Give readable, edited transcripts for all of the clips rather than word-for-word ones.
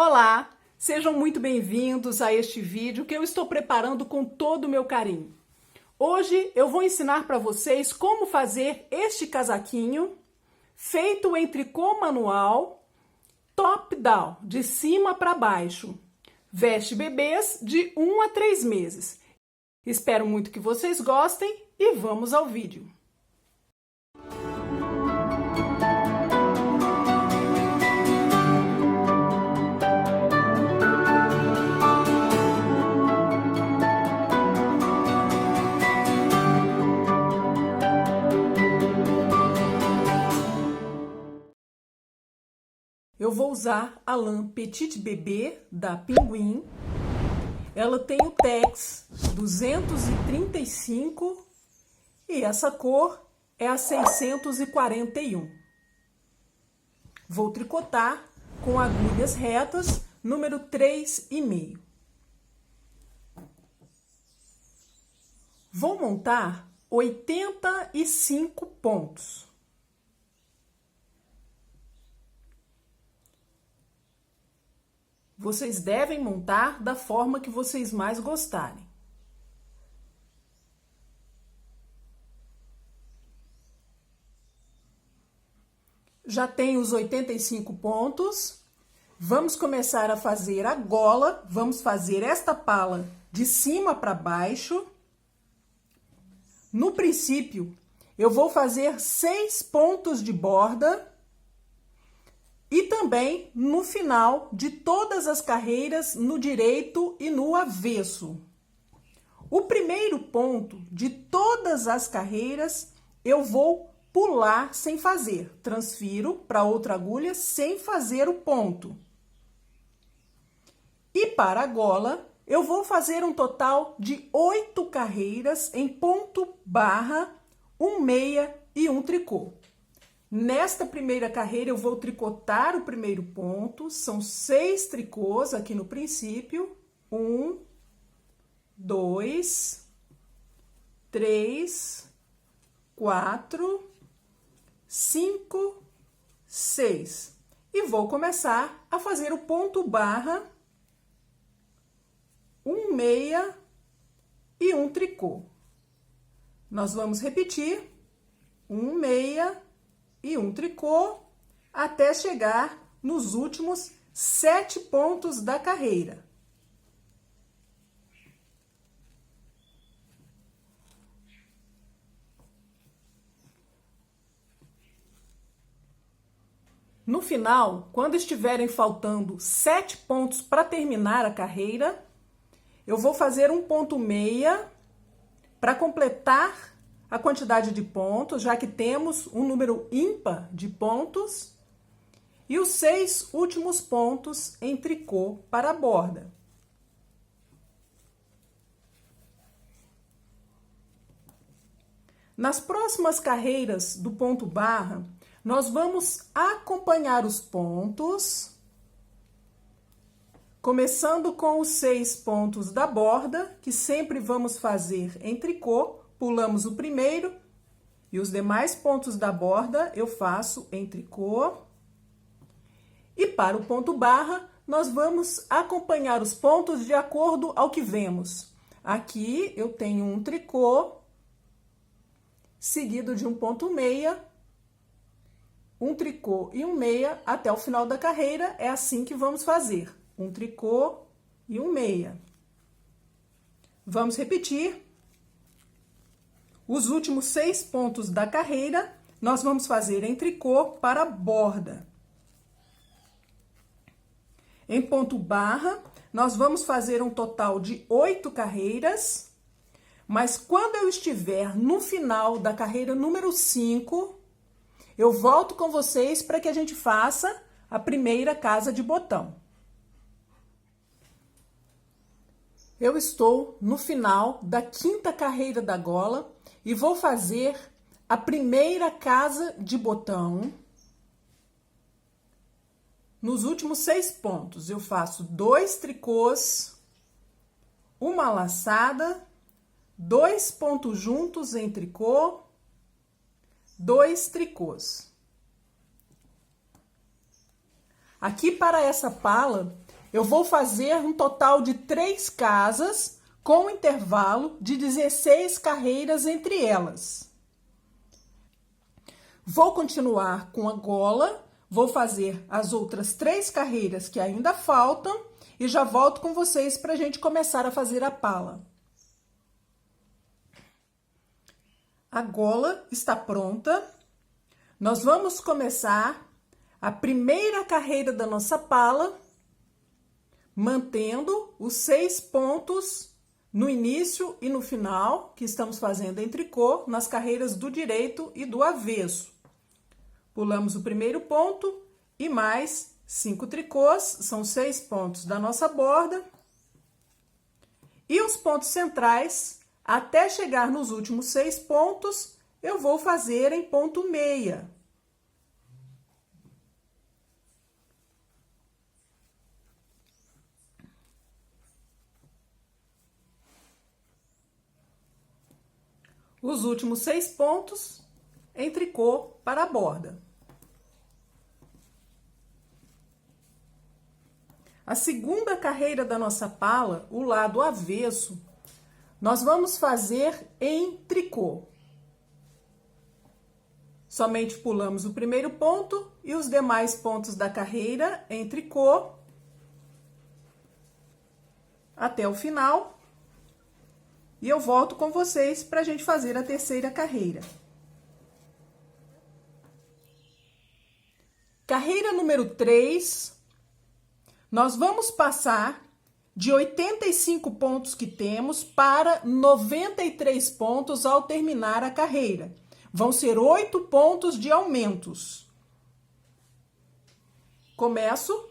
Olá, sejam muito bem-vindos a este vídeo que eu estou preparando com todo o meu carinho. Hoje eu vou ensinar para vocês como fazer este casaquinho feito em tricô manual, top-down, de cima para baixo. Veste bebês de 1 a 3 meses. Espero muito que vocês gostem e vamos ao vídeo. Eu vou usar a lã Petit Bébé da Pinguim. Ela tem o Tex 235 e essa cor é a 641. Vou tricotar com agulhas retas, número 3,5. Vou montar 85 pontos. Vocês devem montar da forma que vocês mais gostarem. Já tenho os 85 pontos. Vamos começar a fazer a gola. Vamos fazer esta pala de cima para baixo. No princípio, eu vou fazer 6 pontos de borda. E também no final de todas as carreiras, no direito e no avesso. O primeiro ponto de todas as carreiras, eu vou pular sem fazer. Transfiro para outra agulha sem fazer o ponto. E para a gola, eu vou fazer um total de 8 carreiras em ponto barra, 1 meia e 1 tricô. Nesta primeira carreira, eu vou tricotar o primeiro ponto, são 6 tricôs aqui no princípio. 1, 2, 3, 4, 5, 6. E vou começar a fazer o ponto barra, 1 meia e 1 tricô. Nós vamos repetir 1 meia e 1 tricô, até chegar nos últimos 7 pontos da carreira. No final, quando estiverem faltando 7 pontos para terminar a carreira, eu vou fazer um ponto meia para completar a quantidade de pontos, já que temos um número ímpar de pontos, e os 6 últimos pontos em tricô para a borda. Nas próximas carreiras do ponto barra, nós vamos acompanhar os pontos, começando com os 6 pontos da borda, que sempre vamos fazer em tricô. Pulamos o primeiro e os demais pontos da borda eu faço em tricô. E para o ponto barra, nós vamos acompanhar os pontos de acordo ao que vemos. Aqui eu tenho um tricô, seguido de um ponto meia, um tricô e um meia até o final da carreira. É assim que vamos fazer, um tricô e um meia. Vamos repetir. Os últimos 6 pontos da carreira, nós vamos fazer em tricô para a borda. Em ponto barra, nós vamos fazer um total de 8 carreiras, mas quando eu estiver no final da carreira número 5, eu volto com vocês para que a gente faça a primeira casa de botão. Eu estou no final da 5ª carreira da gola e vou fazer a primeira casa de botão. Nos últimos 6 pontos, eu faço 2 tricôs, uma laçada, 2 pontos juntos em tricô, 2 tricôs. Aqui para essa pala, eu vou fazer um total de 3 casas com um intervalo de 16 carreiras entre elas. Vou continuar com a gola, vou fazer as outras 3 carreiras que ainda faltam e já volto com vocês para a gente começar a fazer a pala. A gola está pronta. Nós vamos começar a primeira carreira da nossa pala, mantendo os 6 pontos no início e no final, que estamos fazendo em tricô, nas carreiras do direito e do avesso. Pulamos o primeiro ponto e mais 5 tricôs, são 6 pontos da nossa borda. E os pontos centrais, até chegar nos últimos 6 pontos, eu vou fazer em ponto meia. Os últimos 6 pontos em tricô para a borda. A segunda carreira da nossa pala, o lado avesso, nós vamos fazer em tricô. Somente pulamos o primeiro ponto e os demais pontos da carreira em tricô até o final. E eu volto com vocês para a gente fazer a terceira carreira. Carreira número 3, nós vamos passar de 85 pontos que temos para 93 pontos ao terminar a carreira. Vão ser 8 pontos de aumentos. Começo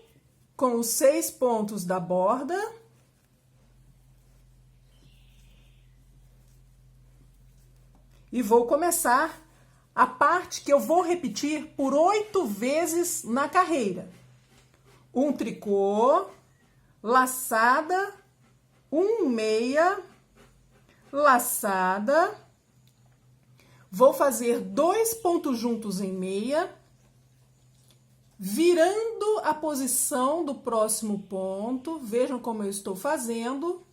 com os 6 pontos da borda. E vou começar a parte que eu vou repetir por 8 vezes na carreira. Um tricô, laçada, meia, laçada. Vou fazer 2 pontos juntos em meia, virando a posição do próximo ponto. Vejam como eu estou fazendo.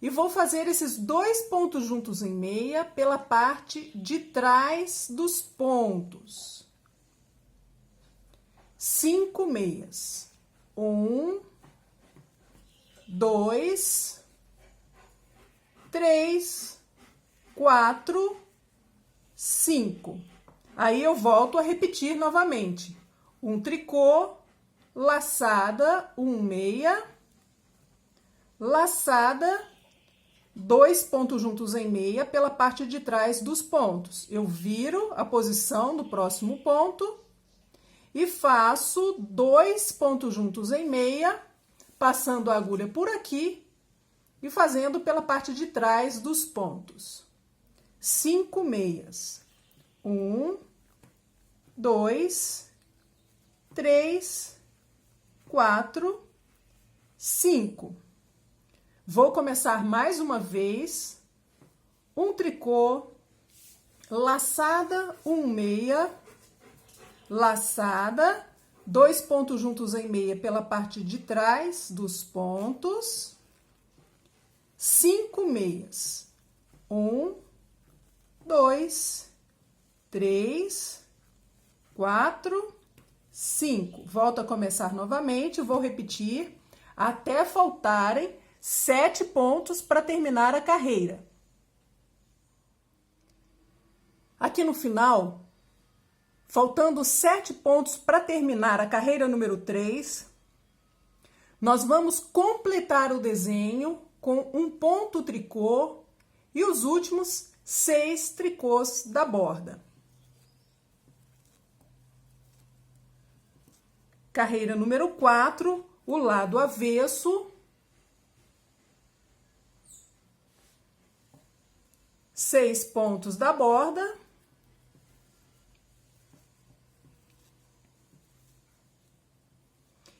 E vou fazer esses 2 pontos juntos em meia pela parte de trás dos pontos. 5 meias. 1, 2, 3, 4, 5. Aí eu volto a repetir novamente. Um tricô, laçada, meia, laçada, 2 pontos juntos em meia pela parte de trás dos pontos. Eu viro a posição do próximo ponto e faço 2 pontos juntos em meia, passando a agulha por aqui e fazendo pela parte de trás dos pontos. 5 meias. 1, 2, 3, 4, 5. Vou começar mais uma vez, um tricô, laçada, meia, laçada, 2 pontos juntos em meia pela parte de trás dos pontos, 5 meias. 1, 2, 3, 4, 5. Volto a começar novamente, vou repetir até faltarem 7 pontos para terminar a carreira. Aqui no final, faltando 7 pontos para terminar a carreira número 3, nós vamos completar o desenho com um ponto tricô e os últimos 6 tricôs da borda. Carreira número 4, o lado avesso. 6 pontos da borda.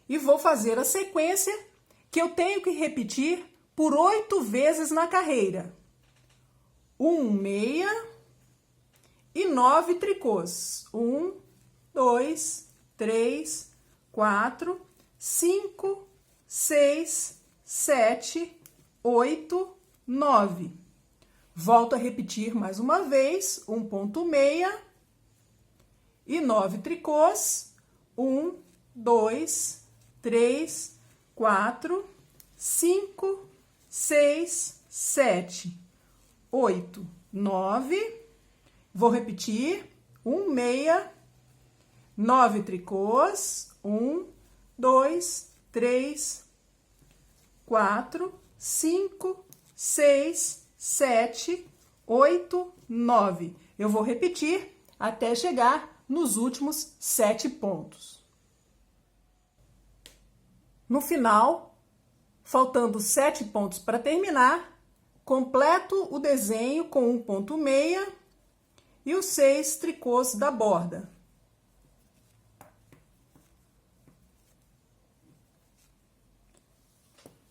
E vou fazer a sequência que eu tenho que repetir por 8 vezes na carreira. 1 meia e 9 tricôs. 1, 2, 3, 4, 5, 6, 7, 8, 9. Volto a repetir mais uma vez, 1,6 e 9 tricôs. 1, 2, 3, 4, 5, 6, 7, 8, 9. Vou repetir, 1,6, 9 tricôs. 1, 2, 3, 4, 5, 6, 7, 8, 9. Eu vou repetir até chegar nos últimos 7 pontos. No final, faltando 7 pontos para terminar, completo o desenho com 1,6 e os 6 tricôs da borda.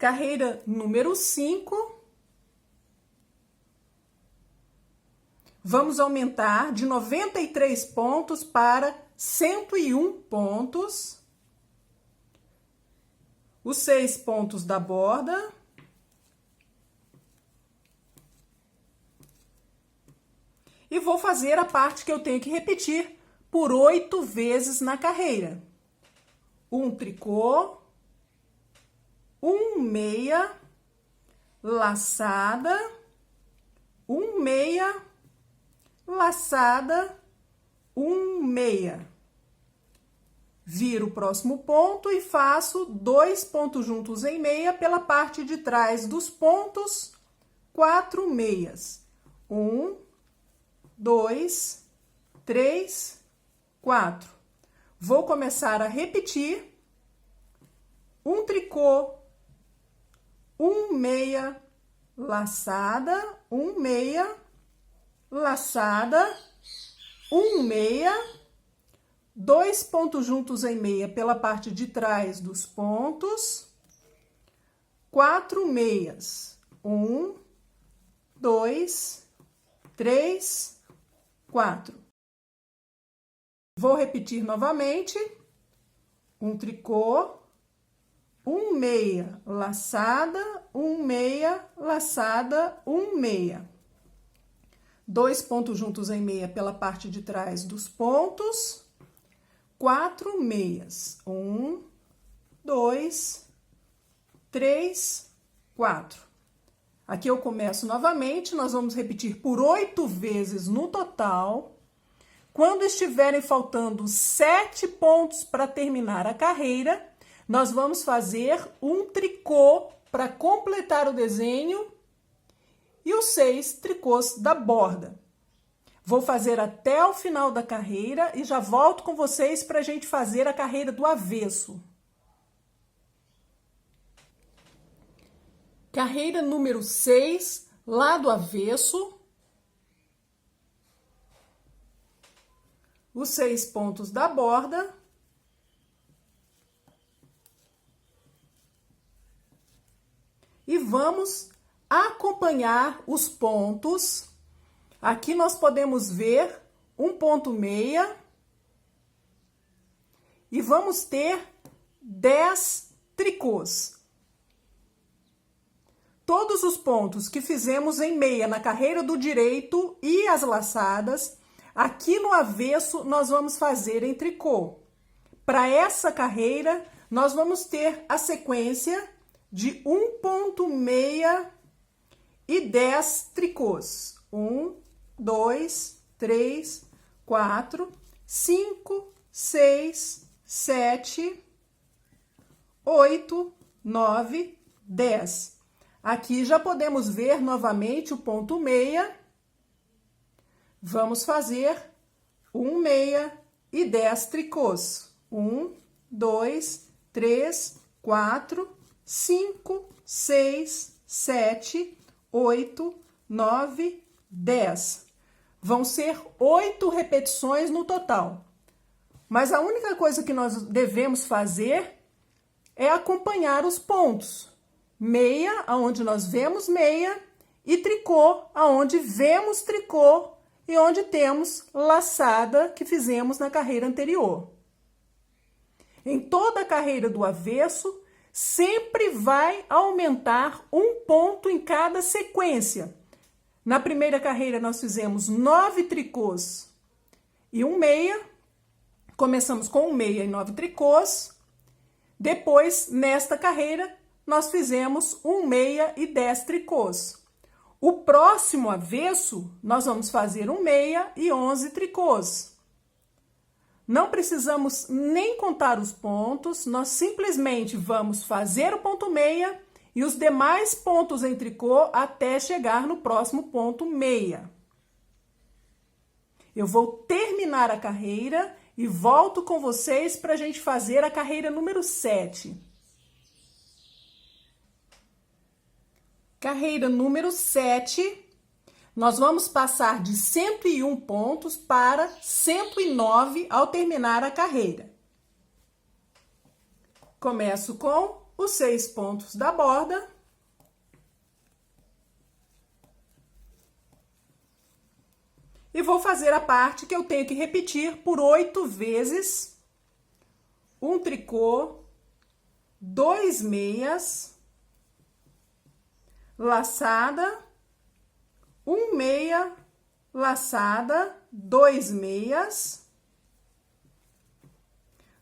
Carreira número 5. Vamos aumentar de 93 pontos para 101 pontos. Os 6 pontos da borda. E vou fazer a parte que eu tenho que repetir por 8 vezes na carreira. 1 tricô, 1,6, laçada, 1,6, laçada, 1,6. Viro o próximo ponto e faço 2 pontos juntos em meia pela parte de trás dos pontos, 4 meias. 1, 2, 3, 4. Vou começar a repetir. 1 tricô, 1,6, laçada, 1,6, laçada, 1,6, 2 pontos juntos em meia pela parte de trás dos pontos, 4 meias. 1, 2, 3, 4. Vou repetir novamente. 1 tricô, 1,6, laçada, 1,6, laçada, 1,6. 2 pontos juntos em meia pela parte de trás dos pontos, 4 meias. 1, 2, 3, 4. Aqui eu começo novamente, nós vamos repetir por 8 vezes no total. Quando estiverem faltando 7 pontos para terminar a carreira, nós vamos fazer um tricô para completar o desenho e os 6 tricôs da borda. Vou fazer até o final da carreira e já volto com vocês para a gente fazer a carreira do avesso. Carreira número 6, lado avesso. Os 6 pontos da borda. E vamos acompanhar os pontos. Aqui nós podemos ver 1,6 e vamos ter 10 tricôs. Todos os pontos que fizemos em meia na carreira do direito e as laçadas, aqui no avesso nós vamos fazer em tricô. Para essa carreira, nós vamos ter a sequência de 1,6 e 10 tricôs. 1, 2, 3, 4, 5, 6, 7, 8, 9, 10. Aqui já podemos ver novamente o ponto meia. Vamos fazer 1,6 e 10 tricôs. 1, 2, 3, 4, 5, 6, 7, 8, 9, 10. Vão ser 8 repetições no total. Mas a única coisa que nós devemos fazer é acompanhar os pontos. Meia, aonde nós vemos meia, e tricô, aonde vemos tricô e onde temos laçada que fizemos na carreira anterior. Em toda a carreira do avesso, sempre vai aumentar um ponto em cada sequência. Na primeira carreira, nós fizemos 9 tricôs e um meia. Começamos com um meia e 9 tricôs. Depois, nesta carreira, nós fizemos um meia e 10 tricôs. O próximo avesso, nós vamos fazer um meia e 11 tricôs. Não precisamos nem contar os pontos, nós simplesmente vamos fazer o ponto meia e os demais pontos em tricô até chegar no próximo ponto meia. Eu vou terminar a carreira e volto com vocês para a gente fazer a carreira número 7. Carreira número 7, nós vamos passar de 101 pontos para 109 ao terminar a carreira. Começo com os 6 pontos da borda. E vou fazer a parte que eu tenho que repetir por 8 vezes. Um tricô, 2 meias, laçada, um meia, laçada, 2 meias,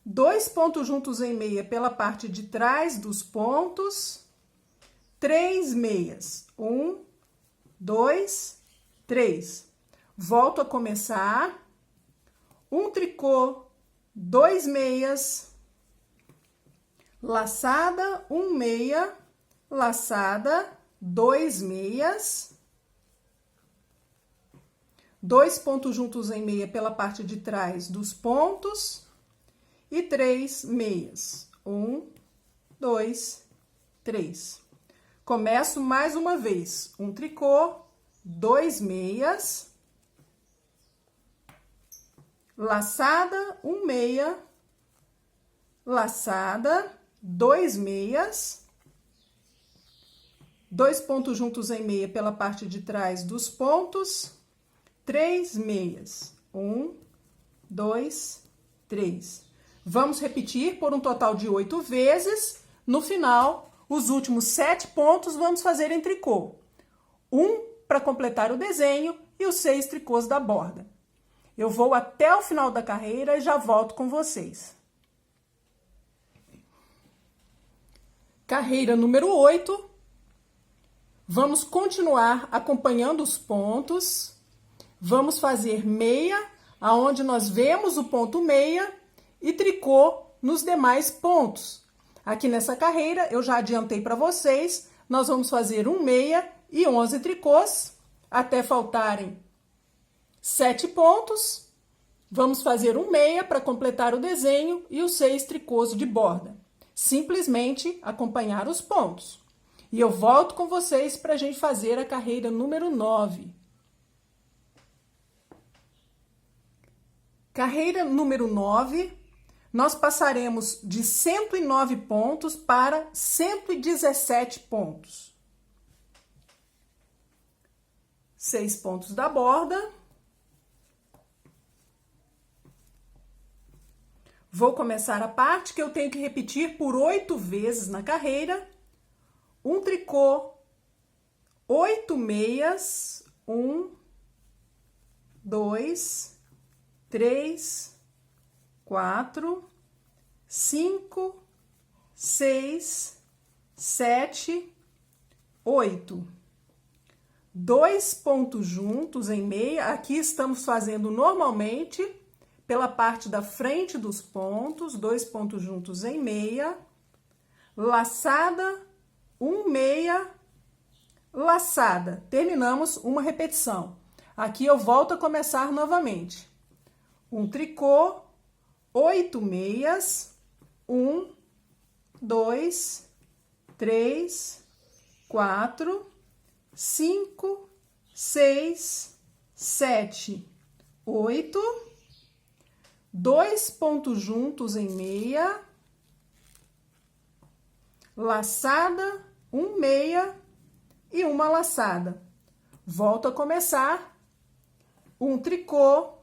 2 pontos juntos em meia pela parte de trás dos pontos, 3 meias, 1, 2, 3. Volto a começar, um tricô, 2 meias, laçada, um meia, laçada, 2 meias, 2 pontos juntos em meia pela parte de trás dos pontos e 3 meias. 1, 2, 3. Começo mais uma vez. Um tricô, 2 meias, laçada, um meia, laçada, 2 meias, 2 pontos juntos em meia pela parte de trás dos pontos, 3 meias. 1, 2, 3. Vamos repetir por um total de 8 vezes. No final, os últimos 7 pontos vamos fazer em tricô. Um para completar o desenho e os 6 tricôs da borda. Eu vou até o final da carreira e já volto com vocês. Carreira número 8. Vamos continuar acompanhando os pontos. Vamos fazer meia, aonde nós vemos o ponto meia, e tricô nos demais pontos. Aqui nessa carreira, eu já adiantei para vocês, nós vamos fazer um meia e 11 tricôs, até faltarem 7 pontos. Vamos fazer um meia para completar o desenho e os 6 tricôs de borda. Simplesmente acompanhar os pontos. E eu volto com vocês para a gente fazer a carreira número 9. Carreira número 9, nós passaremos de 109 pontos para 117 pontos. 6 pontos da borda. Vou começar a parte que eu tenho que repetir por 8 vezes na carreira. Um tricô, 8 meias, 1, 2, 3, 4, 5, 6, 7, 8. 2 pontos juntos em meia. Aqui estamos fazendo normalmente pela parte da frente dos pontos, 2 pontos juntos em meia, laçada, um meia, laçada. Terminamos uma repetição. Aqui eu volto a começar novamente. Um tricô, 8 meias, 1, 2, 3, 4, 5, 6, 7, 8. 2 pontos juntos em meia, laçada, um meia e uma laçada. Volto a começar. Um tricô,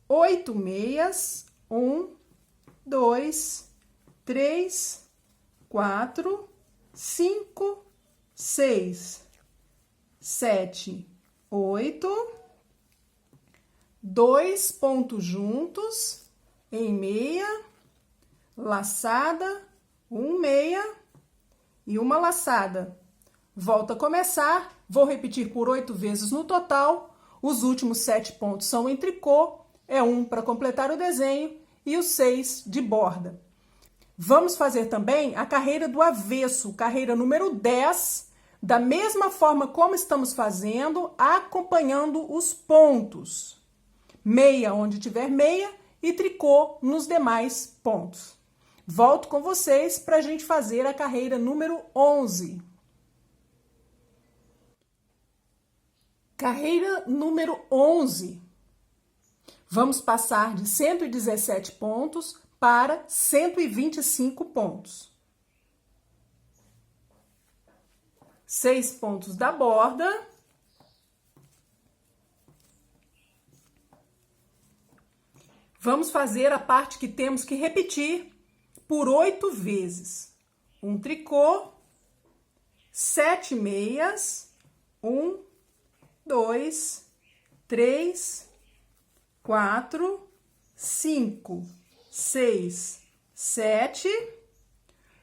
8 meias, 1, 2, 3, 4, 5, 6, 7, 8, 2 pontos juntos em meia, laçada, um meia e uma laçada. Volta a começar, vou repetir por 8 vezes no total. Os últimos 7 pontos são em tricô, é um para completar o desenho e os 6 de borda. Vamos fazer também a carreira do avesso, carreira número 10, da mesma forma como estamos fazendo, acompanhando os pontos. Meia onde tiver meia e tricô nos demais pontos. Volto com vocês para a gente fazer a carreira número 11. Carreira número 11. Vamos passar de 117 pontos para 125 pontos. 6 pontos da borda. Vamos fazer a parte que temos que repetir por 8 vezes. Um tricô, 7 meias, 1, 2, 3, 4, 5, 6, 7,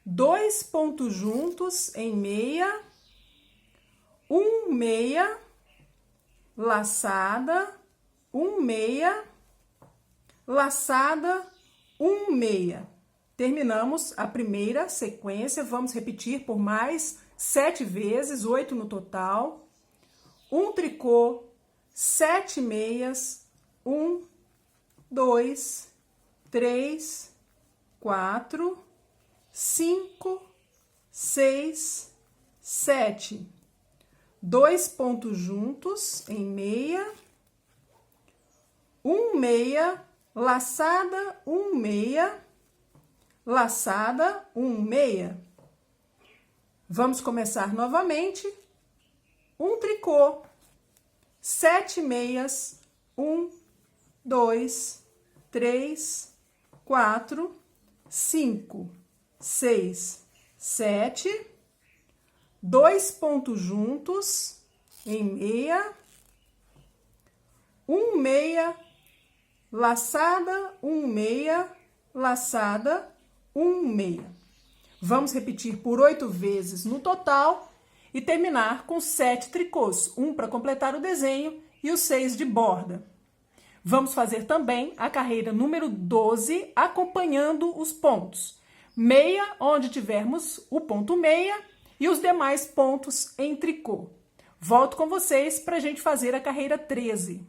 2 pontos juntos em meia, um meia, laçada, um meia, laçada, um meia. Terminamos a primeira sequência, vamos repetir por mais 7 vezes, 8 no total. Um tricô, 7 meias, 1, 2, 3, 4, 5, 6, 7. 2 pontos juntos em meia, um meia, laçada, um meia, laçada, um meia. Vamos começar novamente. Um tricô, 7 meias, 1, 2, 3, 4, 5, 6, 7, 2 pontos juntos em meia, um meia, laçada, um meia, laçada, um meia. Vamos repetir por 8 vezes no total e terminar com 7 tricôs, um para completar o desenho e os 6 de borda. Vamos fazer também a carreira número 12, acompanhando os pontos. Meia, onde tivermos o ponto meia e os demais pontos em tricô. Volto com vocês para a gente fazer a carreira 13.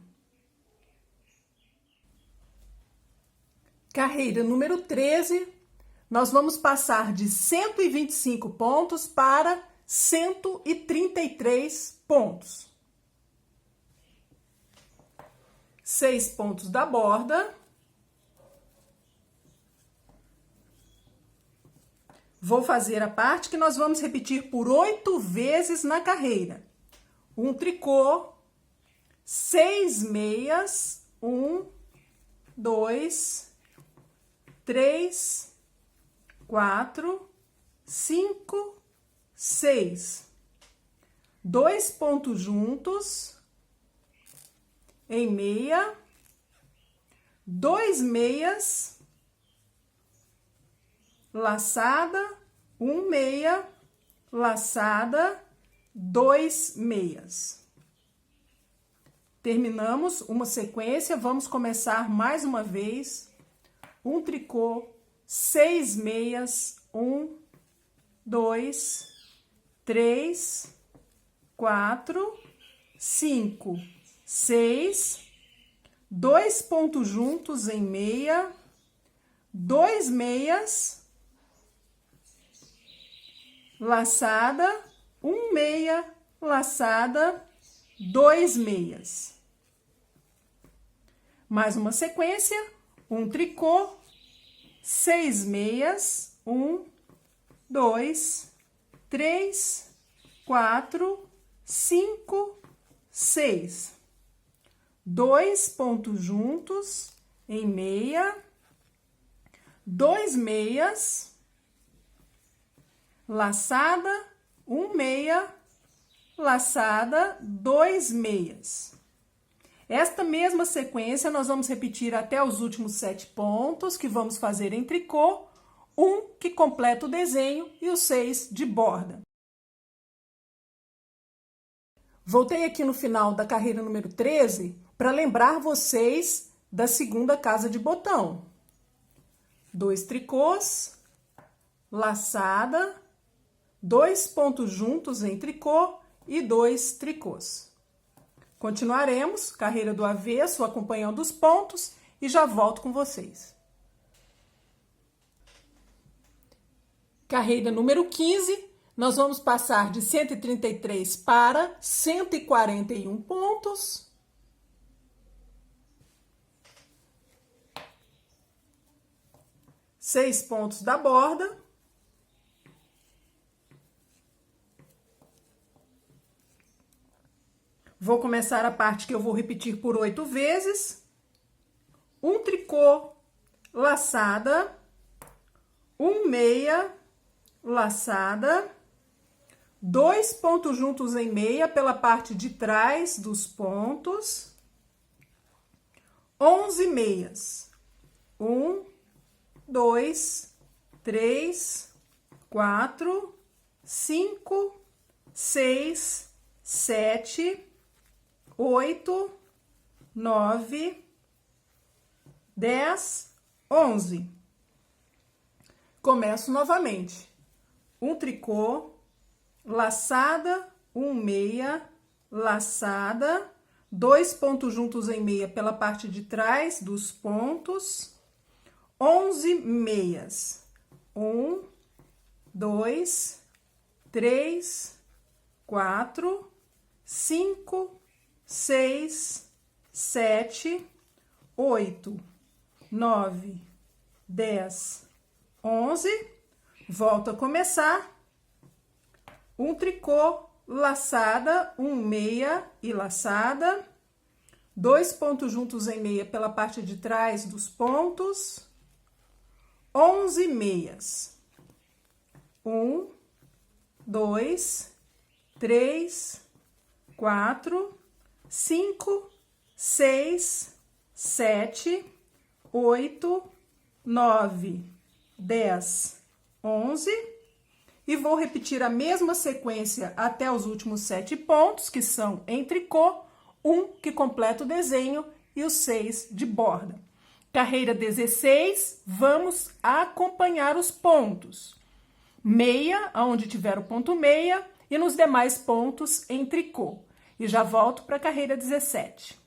Carreira número 13, nós vamos passar de 125 pontos para 133 pontos. 6 pontos da borda. Vou fazer a parte que nós vamos repetir por 8 vezes na carreira. Um tricô, 6 meias, 1, 2, 3, 4, 5, 6. 2 pontos juntos em meia, 2 meias, laçada, um meia, laçada, 2 meias. Terminamos uma sequência, vamos começar mais uma vez. Um tricô, 6 meias, 1, 2, 3, 4, 5, 6, 2 pontos juntos em meia, 2 meias, laçada, um meia, laçada, 2 meias. Mais uma sequência, um tricô, 6 meias, 1, 2, 3, 4, 5, 6. 2 pontos juntos em meia, 2 meias, laçada, 1 meia, laçada, 2 meias. Esta mesma sequência nós vamos repetir até os últimos 7 pontos que vamos fazer em tricô, um que completa o desenho e os 6 de borda. Voltei aqui no final da carreira número 13 para lembrar vocês da segunda casa de botão. 2 tricôs, laçada, 2 pontos juntos em tricô e 2 tricôs. Continuaremos carreira do avesso, acompanhando os pontos e já volto com vocês. Carreira número 15, nós vamos passar de 133 para 141 pontos. Seis pontos da borda. Vou começar a parte que eu vou repetir por 8 vezes. Um tricô, laçada, 1 meia, laçada, 2 pontos juntos em meia pela parte de trás dos pontos, 11 meias. 1, 2, 3, 4, 5, 6, 7, 8, 9, 10, 11. Começo novamente. Um tricô, laçada, 1 meia, laçada, 2 pontos juntos em meia pela parte de trás dos pontos, 11 meias. 1, 2, 3, 4, 5, 6, 7, 8, 9, 10, 11. Volto a começar. Um tricô, laçada, 1 meia e laçada, 2 pontos juntos em meia pela parte de trás dos pontos, 11 meias. 1, 2, 3, 4, 5, 6, 7, 8, 9, 10, 11. E vou repetir a mesma sequência até os últimos 7 pontos, que são em tricô, um que completa o desenho e os 6 de borda. Carreira 16, vamos acompanhar os pontos. Meia, aonde tiver o ponto meia, e nos demais pontos em tricô. E já volto para a carreira 17.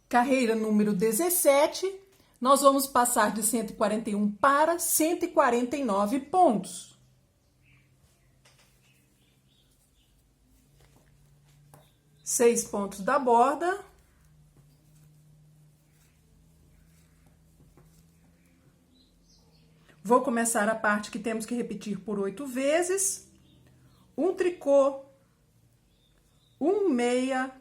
Carreira número 17, nós vamos passar de 141 para 149 pontos. Seis pontos da borda. Vou começar a parte que temos que repetir por 8 vezes. Um tricô, 1 meia,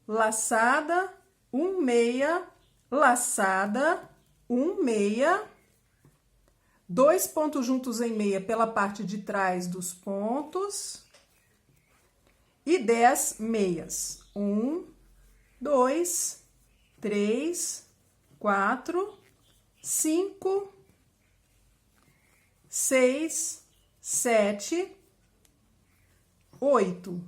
laçada, 1 meia, laçada, 1 meia, 2 pontos juntos em meia pela parte de trás dos pontos e 10 meias. 1, 2, 3, 4, 5, 6, 7, 8,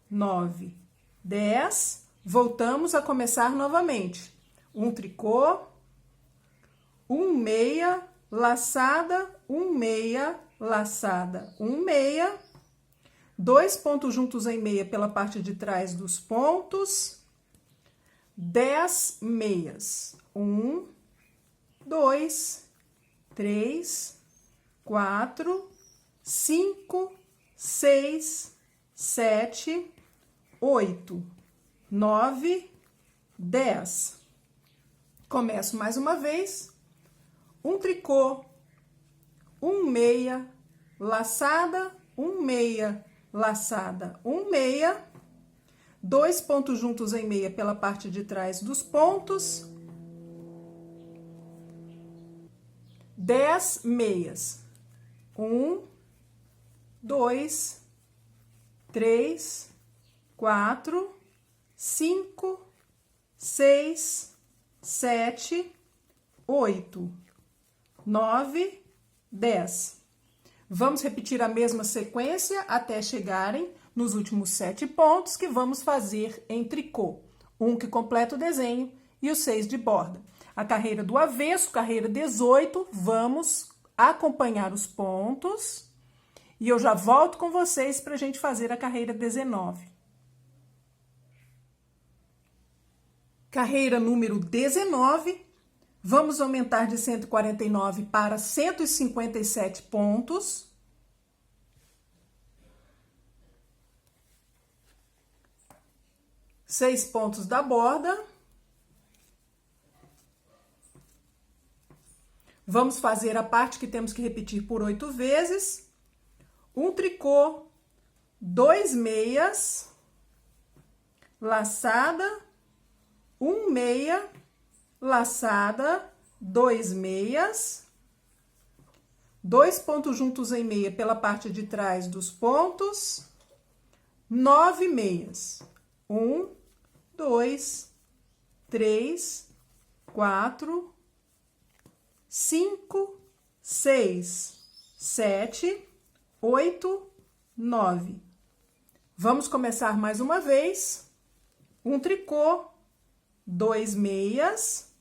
9, 10. Voltamos a começar novamente. Um tricô, 1 meia, laçada, 1 meia, laçada, 1 meia, 2 pontos juntos em meia pela parte de trás dos pontos, 10 meias. 1, 2, 3, 4, 5, 6, 7, 8, 9, 10. Começo mais uma vez. Um tricô, 1 meia, laçada, 1 meia, laçada, 1 meia, 2 pontos juntos em meia pela parte de trás dos pontos, 10 meias. 1, 2, 3, 4, 5, 6, 7, 8, 9, 10. Vamos repetir a mesma sequência até chegarem nos últimos 7 pontos que vamos fazer em tricô. Um que completa o desenho e os 6 de borda. A carreira do avesso, carreira 18, vamos acompanhar os pontos e eu já volto com vocês para a gente fazer a carreira 19. Carreira número 19, vamos aumentar de 149 para 157 pontos. Seis pontos da borda. Vamos fazer a parte que temos que repetir por 8 vezes. Um tricô, 2 meias, laçada, 1 meia, laçada, 2 meias, 2 pontos juntos em meia pela parte de trás dos pontos, 9 meias. 1, 2, 3, 4, 5, 6, 7, 8, 9. Vamos começar mais uma vez. Um tricô, 2 meias,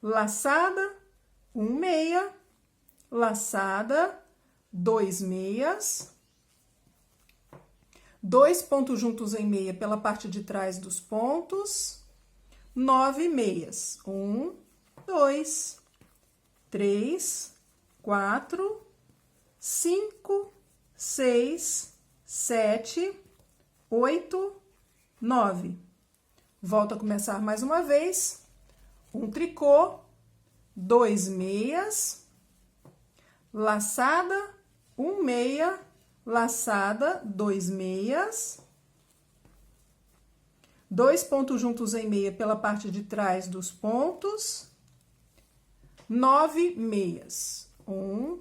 laçada, 1 meia, laçada, 2 meias, 2 pontos juntos em meia pela parte de trás dos pontos, 9 meias. 1, 2, 3, 4, 5, 6, 7, 8, 9. Volto a começar mais uma vez. Um tricô, 2 meias, laçada, 1 meia, laçada, 2 meias, 2 pontos juntos em meia pela parte de trás dos pontos, 9 meias. 1,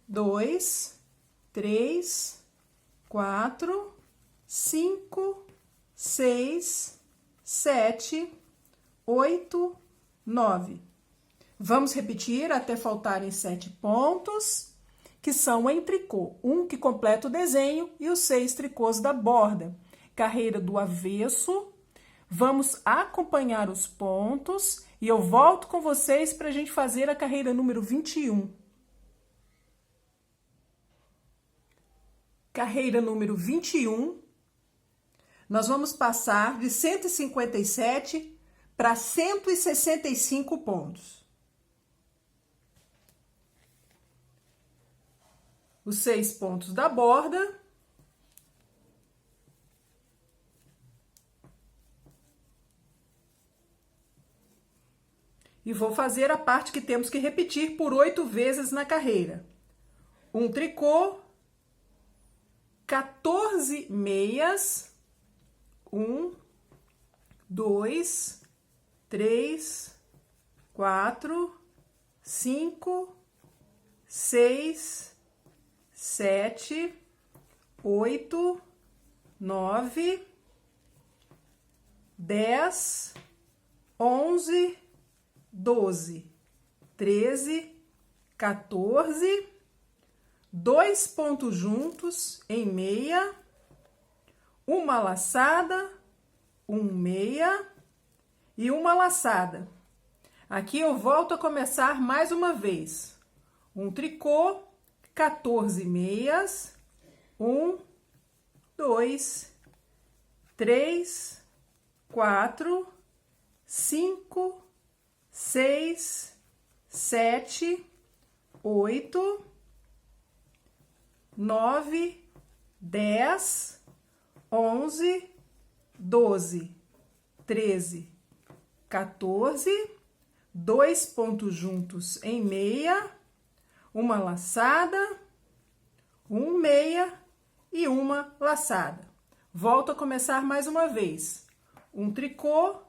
2, 3, 4, 5, 6, 7, 8, 9. Vamos repetir até faltarem 7 pontos, que são em tricô. Um que completa o desenho e os 6 tricôs da borda. Carreira do avesso. Vamos acompanhar os pontos e eu volto com vocês para a gente fazer a carreira número 21. Carreira número 21. Nós vamos passar de 157 para 165 pontos. Os 6 pontos da borda. E vou fazer a parte que temos que repetir por 8 vezes na carreira. Um tricô, 14 meias, 1, 2, 3, 4, 5, 6, 7, 8, 9, 10, 11, 12, 13, 14, 2 pontos juntos em meia, uma laçada, 1 meia e uma laçada. Aqui eu volto a começar mais uma vez. Um tricô, 14 meias, 1, 2, 3, 4, 5, 6, 7, 8, 9, 10, 11, 12, 13, 14, 2 pontos juntos em meia, uma laçada, 1 meia e uma laçada. Volto a começar mais uma vez. Um tricô,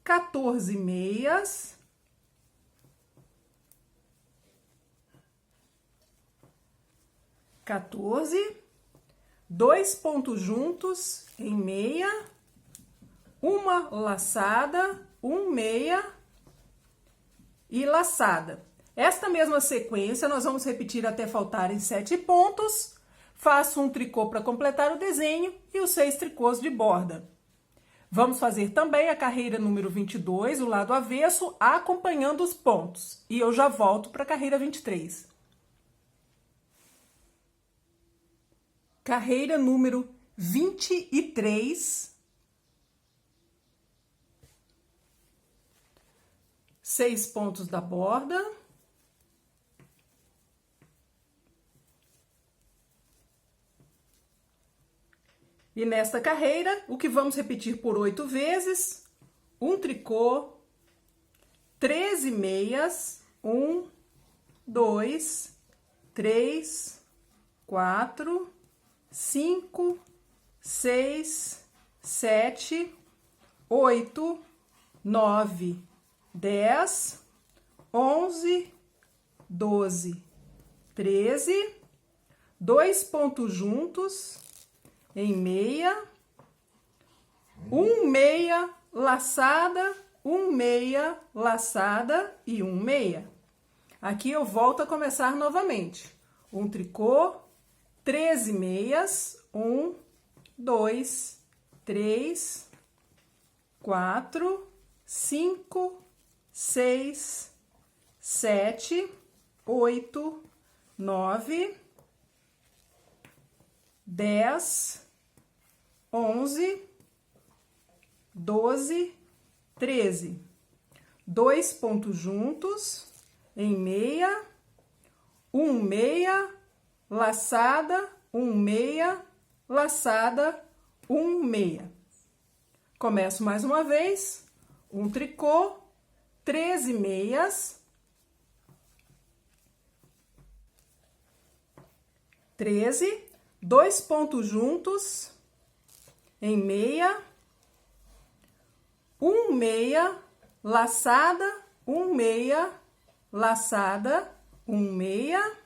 14 meias, 14, 2 pontos juntos em meia, uma laçada, meia e laçada. Esta mesma sequência nós vamos repetir até faltarem 7 pontos. Faço um tricô para completar o desenho e os 6 tricôs de borda. Vamos fazer também a carreira número 22, o lado avesso, acompanhando os pontos. E eu já volto para a carreira 23. Carreira número 23. 6 pontos da borda. E nesta carreira, o que vamos repetir por 8 vezes, um tricô, 13 meias, 1, 2, 3, 4, 5, 6, 7, 8, 9, 10, 11, 12, 13, 2 pontos juntos em meia, meia laçada, meia laçada e meia. Aqui eu volto a começar novamente. Um tricô, 13 meias, 1, 2, 3, 4, 5, 6, 7, 8, 9, 10, 11, 12, 13. 2 pontos juntos em meia, meia, laçada, meia, laçada, meia. Começo mais uma vez, um tricô, 13 meias, 13, 2 pontos juntos em meia, meia, laçada, meia, laçada, meia.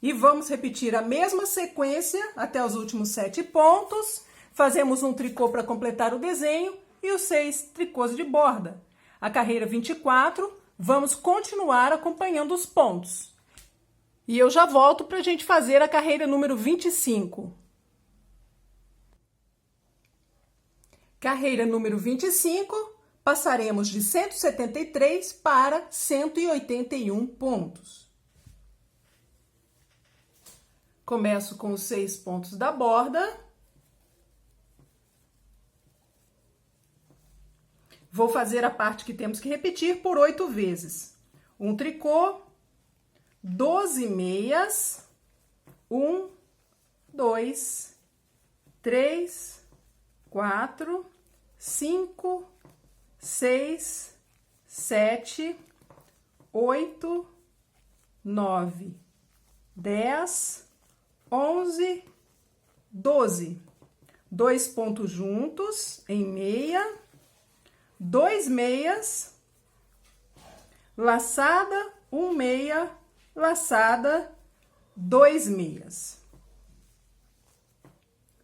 E vamos repetir a mesma sequência até os últimos 7 pontos. Fazemos um tricô para completar o desenho e os 6 tricôs de borda. A carreira 24, vamos continuar acompanhando os pontos. E eu já volto para a gente fazer a carreira número 25. Carreira número 25, passaremos de 173 para 181 pontos. Começo com os 6 pontos da borda. Vou fazer a parte que temos que repetir por 8 vezes. Um tricô, 12 meias, 1, 2, 3, 4, 5, 6, 7, 8, 9, 10, 11, 12. 2 pontos juntos em meia, 2 meias, laçada, 1 meia, laçada, 2 meias.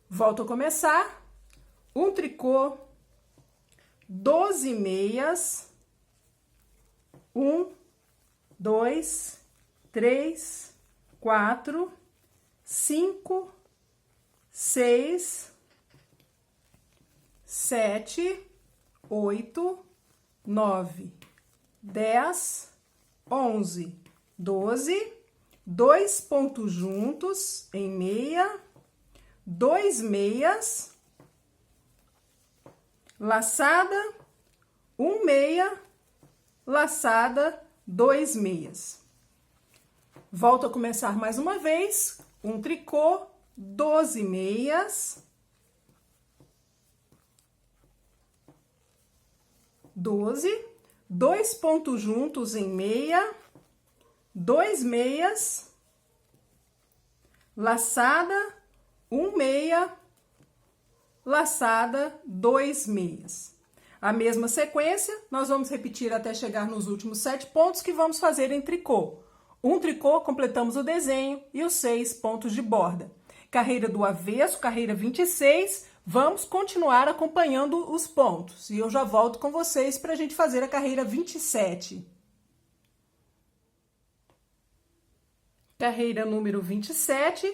Volto a começar. Um tricô, 12 meias, 1, 2, 3, 4, 5, 6, 7, 8, 9, 10, 11, 12, 2 pontos juntos em meia, 2 meias, laçada, 1 meia, laçada, 2 meias. Volto a começar mais uma vez, um tricô, 12 meias, 12, 2 pontos juntos em meia, 2 meias, laçada, 1 meia, laçada, 2 meias. A mesma sequência, nós vamos repetir até chegar nos últimos 7 pontos que vamos fazer em tricô. Um tricô, completamos o desenho e os 6 pontos de borda. Carreira do avesso, carreira 26, vamos continuar acompanhando os pontos. E eu já volto com vocês para a gente fazer a carreira 27. Carreira número 27,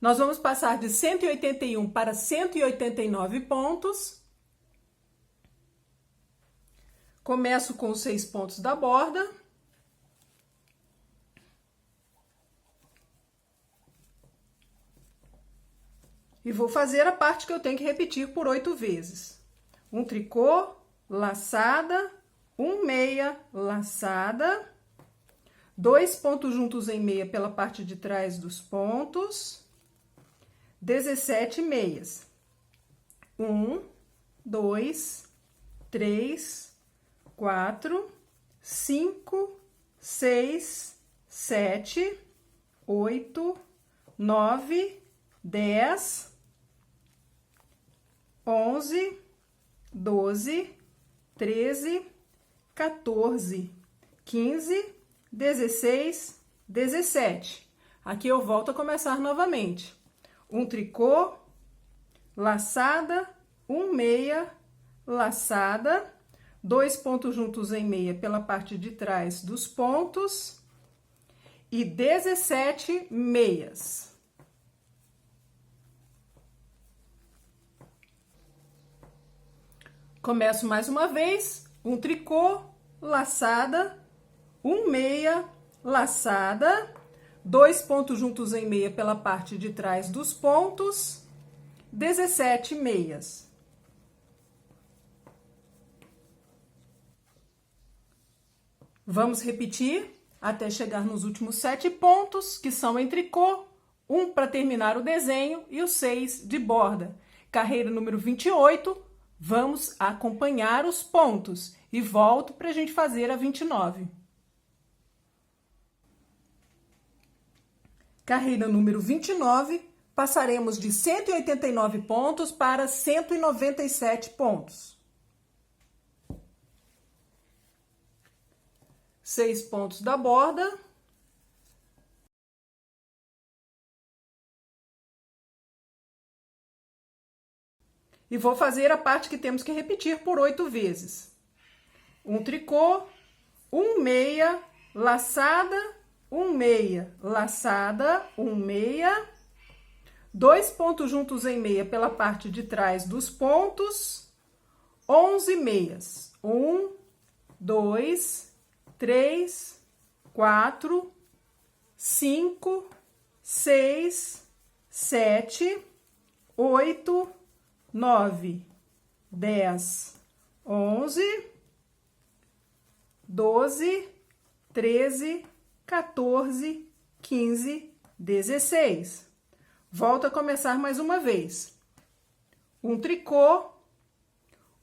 nós vamos passar de 181 para 189 pontos. Começo com os 6 pontos da borda. E vou fazer a parte que eu tenho que repetir por 8 vezes. Um tricô, laçada, um meia, laçada, 2 pontos juntos em meia pela parte de trás dos pontos, 17 meias. 1, 2, 3, 4, 5, 6, 7, 8, 9, 10, 11, 12, 13, 14, 15, 16, 17. Aqui eu volto a começar novamente. Um tricô, laçada, um meia, laçada, 2 pontos juntos em meia pela parte de trás dos pontos e 17 meias. Começo mais uma vez, um tricô, laçada, um meia, laçada, 2 pontos juntos em meia pela parte de trás dos pontos, 17 meias. Vamos repetir até chegar nos últimos 7 pontos, que são em tricô, um para terminar o desenho e os 6 de borda. Carreira número 28, vamos acompanhar os pontos e volto para a gente fazer a 29. Carreira número 29, passaremos de 189 pontos para 197 pontos. 6 pontos da borda. E vou fazer a parte que temos que repetir por 8 vezes. Um tricô, um meia, laçada, um meia, laçada, um meia, 2 pontos juntos em meia pela parte de trás dos pontos, 11 meias. 1, 2, 3, 4, 5, 6, 7, 8, 9, 10, 11, 12, 13, 14, 15, 16. Volto a começar mais uma vez. Um tricô,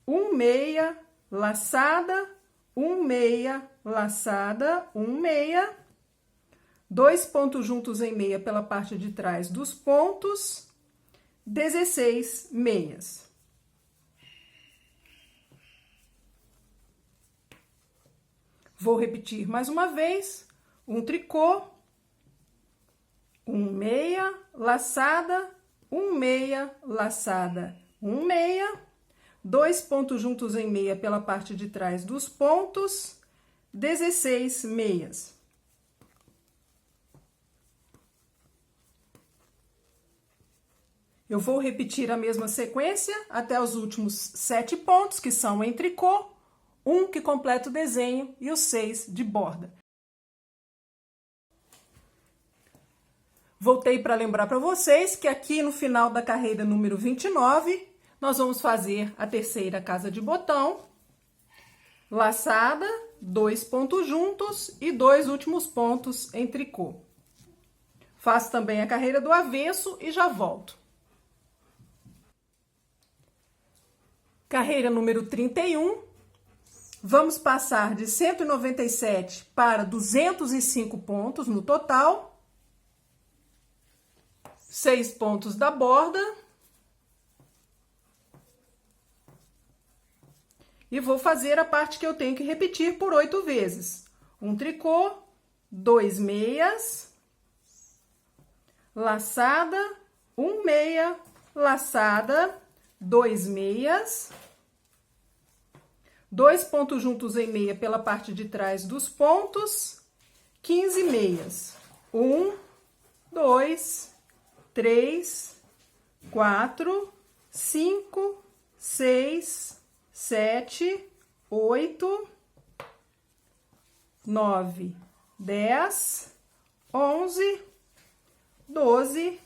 um meia, laçada, um meia, laçada, um meia, 2 pontos juntos em meia pela parte de trás dos pontos, 16 meias. Vou repetir mais uma vez. Um tricô, um meia, laçada, um meia, laçada, um meia, 2 pontos juntos em meia pela parte de trás dos pontos, 16 meias. Eu vou repetir a mesma sequência até os últimos 7 pontos, que são em tricô, um que completa o desenho e os 6 de borda. Voltei para lembrar para vocês que aqui no final da carreira número 29, nós vamos fazer a terceira casa de botão, laçada, 2 pontos juntos e 2 últimos pontos em tricô. Faço também a carreira do avesso e já volto. Carreira número 31, vamos passar de 197 para 205 pontos no total. 6 pontos da borda. E vou fazer a parte que eu tenho que repetir por 8 vezes. Um tricô, 2 meias, laçada, 1 meia, laçada, 2 meias, 2 pontos juntos em meia pela parte de trás dos pontos, 15 meias. 1, 2, 3, 4, 5, 6, 7, 8, 9, 10, 11, 12,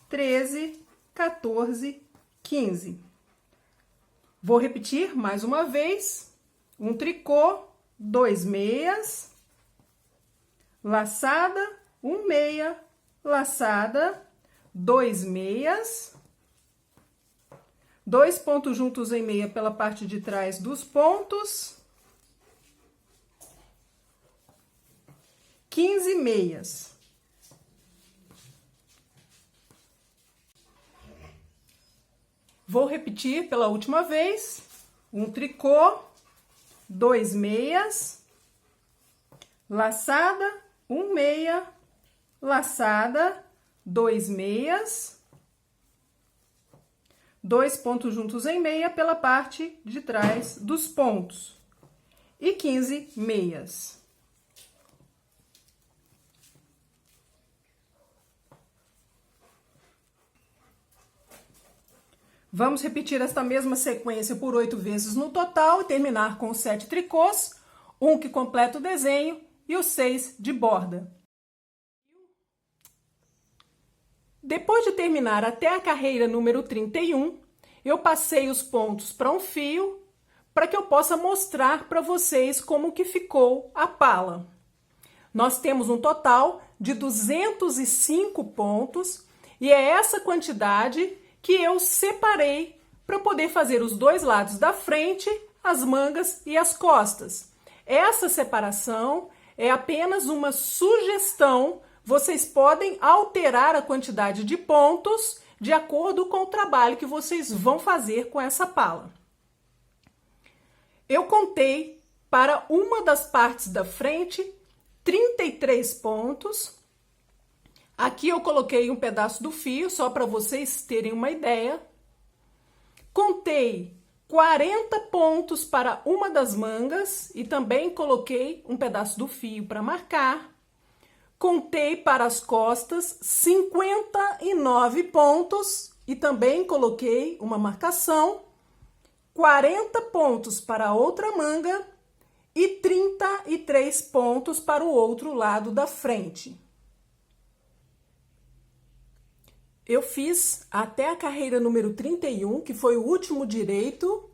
13, 14, 15. Vou repetir mais uma vez. Um tricô, 2 meias, laçada, 1 meia, laçada, 2 meias, 2 pontos juntos em meia pela parte de trás dos pontos, 15 meias. Vou repetir pela última vez. Um tricô, 2 meias, laçada, 1 meia, laçada, 2 meias, 2 pontos juntos em meia pela parte de trás dos pontos e 15 meias. Vamos repetir esta mesma sequência por 8 vezes no total e terminar com os 7 tricôs, um que completa o desenho e os 6 de borda. Depois de terminar até a carreira número 31, eu passei os pontos para um fio para que eu possa mostrar para vocês como que ficou a pala. Nós temos um total de 205 pontos e é essa quantidade que eu separei para poder fazer os dois lados da frente, as mangas e as costas. Essa separação é apenas uma sugestão, vocês podem alterar a quantidade de pontos de acordo com o trabalho que vocês vão fazer com essa pala. Eu contei para uma das partes da frente 33 pontos. Aqui eu coloquei um pedaço do fio, só para vocês terem uma ideia. Contei 40 pontos para uma das mangas e também coloquei um pedaço do fio para marcar. Contei para as costas 59 pontos e também coloquei uma marcação. 40 pontos para a outra manga e 33 pontos para o outro lado da frente. Eu fiz até a carreira número 31, que foi o último direito.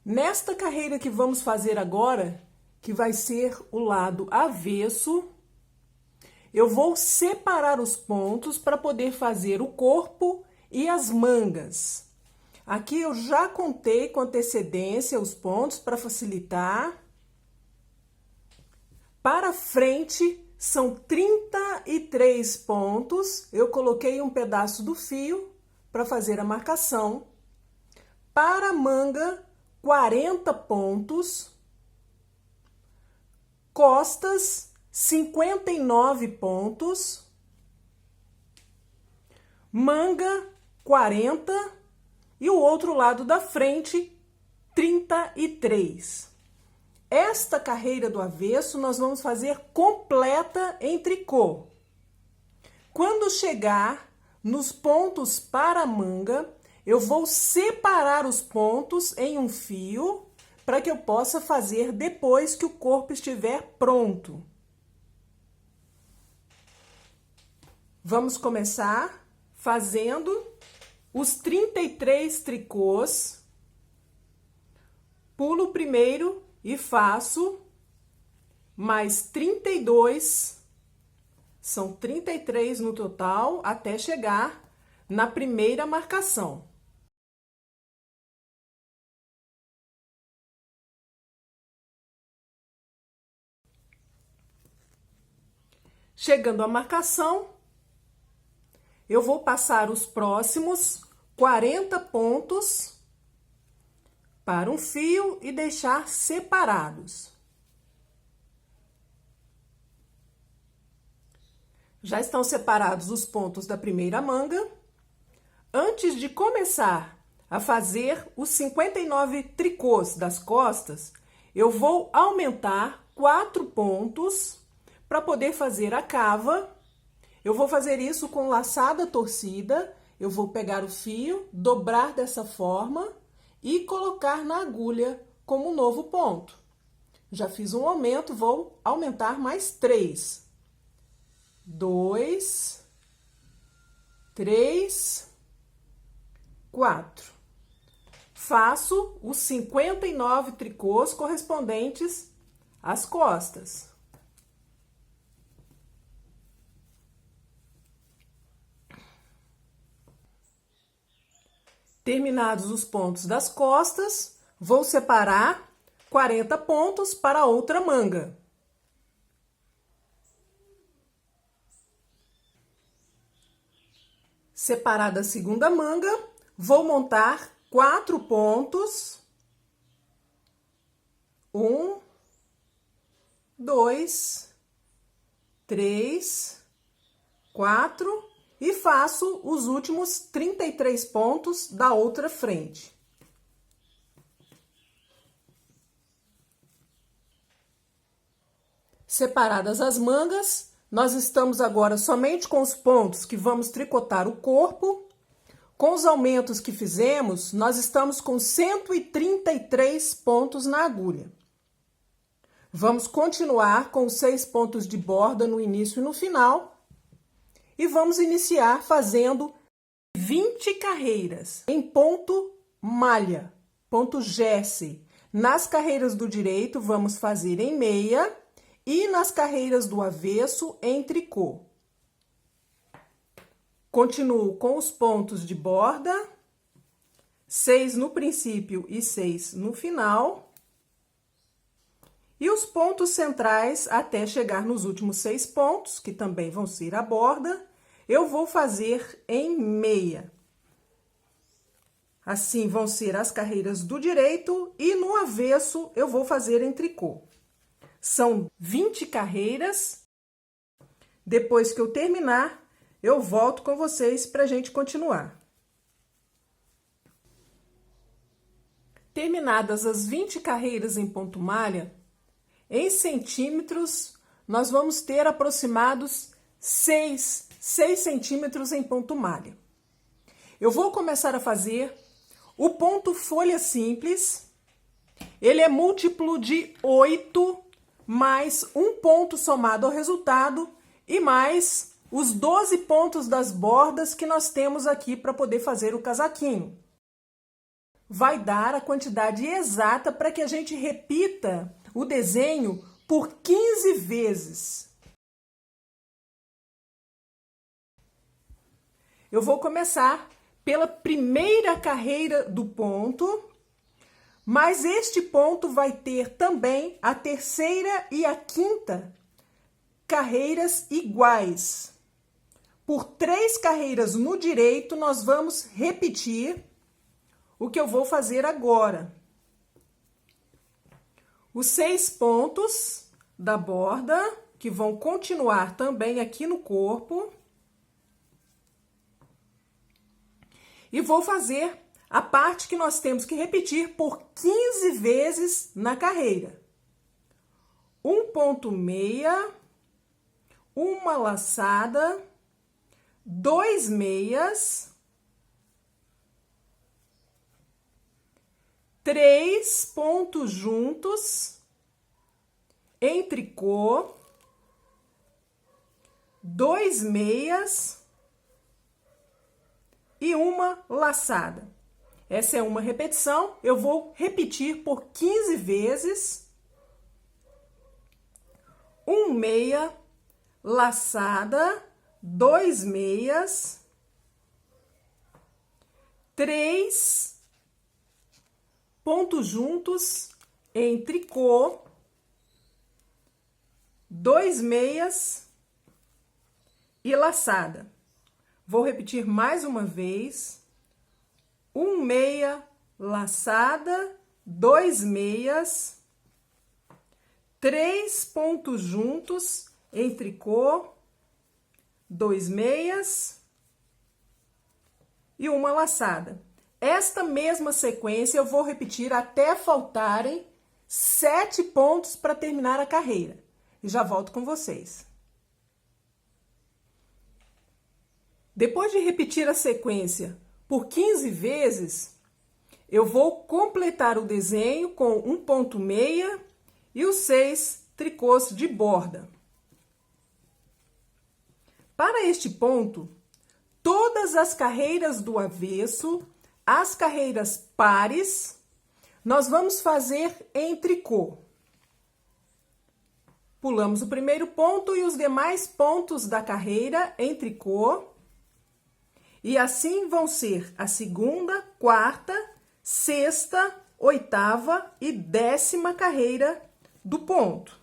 Nesta carreira que vamos fazer agora, que vai ser o lado avesso, eu vou separar os pontos para poder fazer o corpo e as mangas. Aqui eu já contei com antecedência os pontos para facilitar. Para frente, são 33 pontos, eu coloquei um pedaço do fio para fazer a marcação. Para a manga, 40 pontos. Costas, 59 pontos. Manga, 40. E o outro lado da frente, 33. Esta carreira do avesso nós vamos fazer completa em tricô. Quando chegar nos pontos para a manga, eu vou separar os pontos em um fio para que eu possa fazer depois que o corpo estiver pronto. Vamos começar fazendo os 33 tricôs. Pulo o primeiro e faço mais 32, são 33 no total, até chegar na primeira marcação. Chegando à marcação, eu vou passar os próximos 40 pontos para um fio e deixar separados. Já estão separados os pontos da primeira manga. Antes de começar a fazer os 59 tricôs das costas, eu vou aumentar 4 pontos para poder fazer a cava. Eu vou fazer isso com laçada torcida. Eu vou pegar o fio, dobrar dessa forma e colocar na agulha como um novo ponto. Já fiz um aumento, vou aumentar mais 3. 2, 3, 4. Faço os 59 tricôs correspondentes às costas. Terminados os pontos das costas, vou separar 40 pontos para outra manga. Separada a segunda manga, vou montar 4 pontos. 1, 2, 3, 4 e faço os últimos 33 pontos da outra frente. Separadas as mangas, nós estamos agora somente com os pontos que vamos tricotar o corpo. Com os aumentos que fizemos, nós estamos com 133 pontos na agulha. Vamos continuar com os 6 pontos de borda no início e no final. E vamos iniciar fazendo 20 carreiras em ponto malha, ponto Jesse. Nas carreiras do direito, vamos fazer em meia e nas carreiras do avesso em tricô. Continuo com os pontos de borda, 6 no princípio e 6 no final. E os pontos centrais até chegar nos últimos 6 pontos, que também vão ser a borda, eu vou fazer em meia. Assim vão ser as carreiras do direito e no avesso eu vou fazer em tricô. São 20 carreiras. Depois que eu terminar, eu volto com vocês para a gente continuar. Terminadas as 20 carreiras em ponto malha, em centímetros, nós vamos ter aproximados 6 centímetros em ponto malha. Eu vou começar a fazer o ponto folha simples. Ele é múltiplo de 8, mais um ponto somado ao resultado e mais os 12 pontos das bordas que nós temos aqui para poder fazer o casaquinho. Vai dar a quantidade exata para que a gente repita o desenho por 15 vezes. Eu vou começar pela primeira carreira do ponto, mas este ponto vai ter também a terceira e a quinta carreiras iguais. Por 3 carreiras no direito, nós vamos repetir o que eu vou fazer agora. Os 6 pontos da borda, que vão continuar também aqui no corpo. E vou fazer a parte que nós temos que repetir por 15 vezes na carreira. Um ponto meia, uma laçada, 2 meias, 3 pontos juntos em tricô, 2 meias e uma laçada. Essa é uma repetição, eu vou repetir por 15 vezes. 1 meia, laçada, 2 meias, 3 pontos juntos em tricô, 2 meias e laçada. Vou repetir mais uma vez. 1 meia, laçada, 2 meias, 3 pontos juntos em tricô, 2 meias e uma laçada. Esta mesma sequência eu vou repetir até faltarem 7 pontos para terminar a carreira. E já volto com vocês. Depois de repetir a sequência por 15 vezes, eu vou completar o desenho com um ponto meia e os 6 tricôs de borda. Para este ponto, todas as carreiras do avesso, as carreiras pares, nós vamos fazer em tricô. Pulamos o primeiro ponto e os demais pontos da carreira em tricô. E assim vão ser a segunda, quarta, sexta, oitava e 10ª carreira do ponto.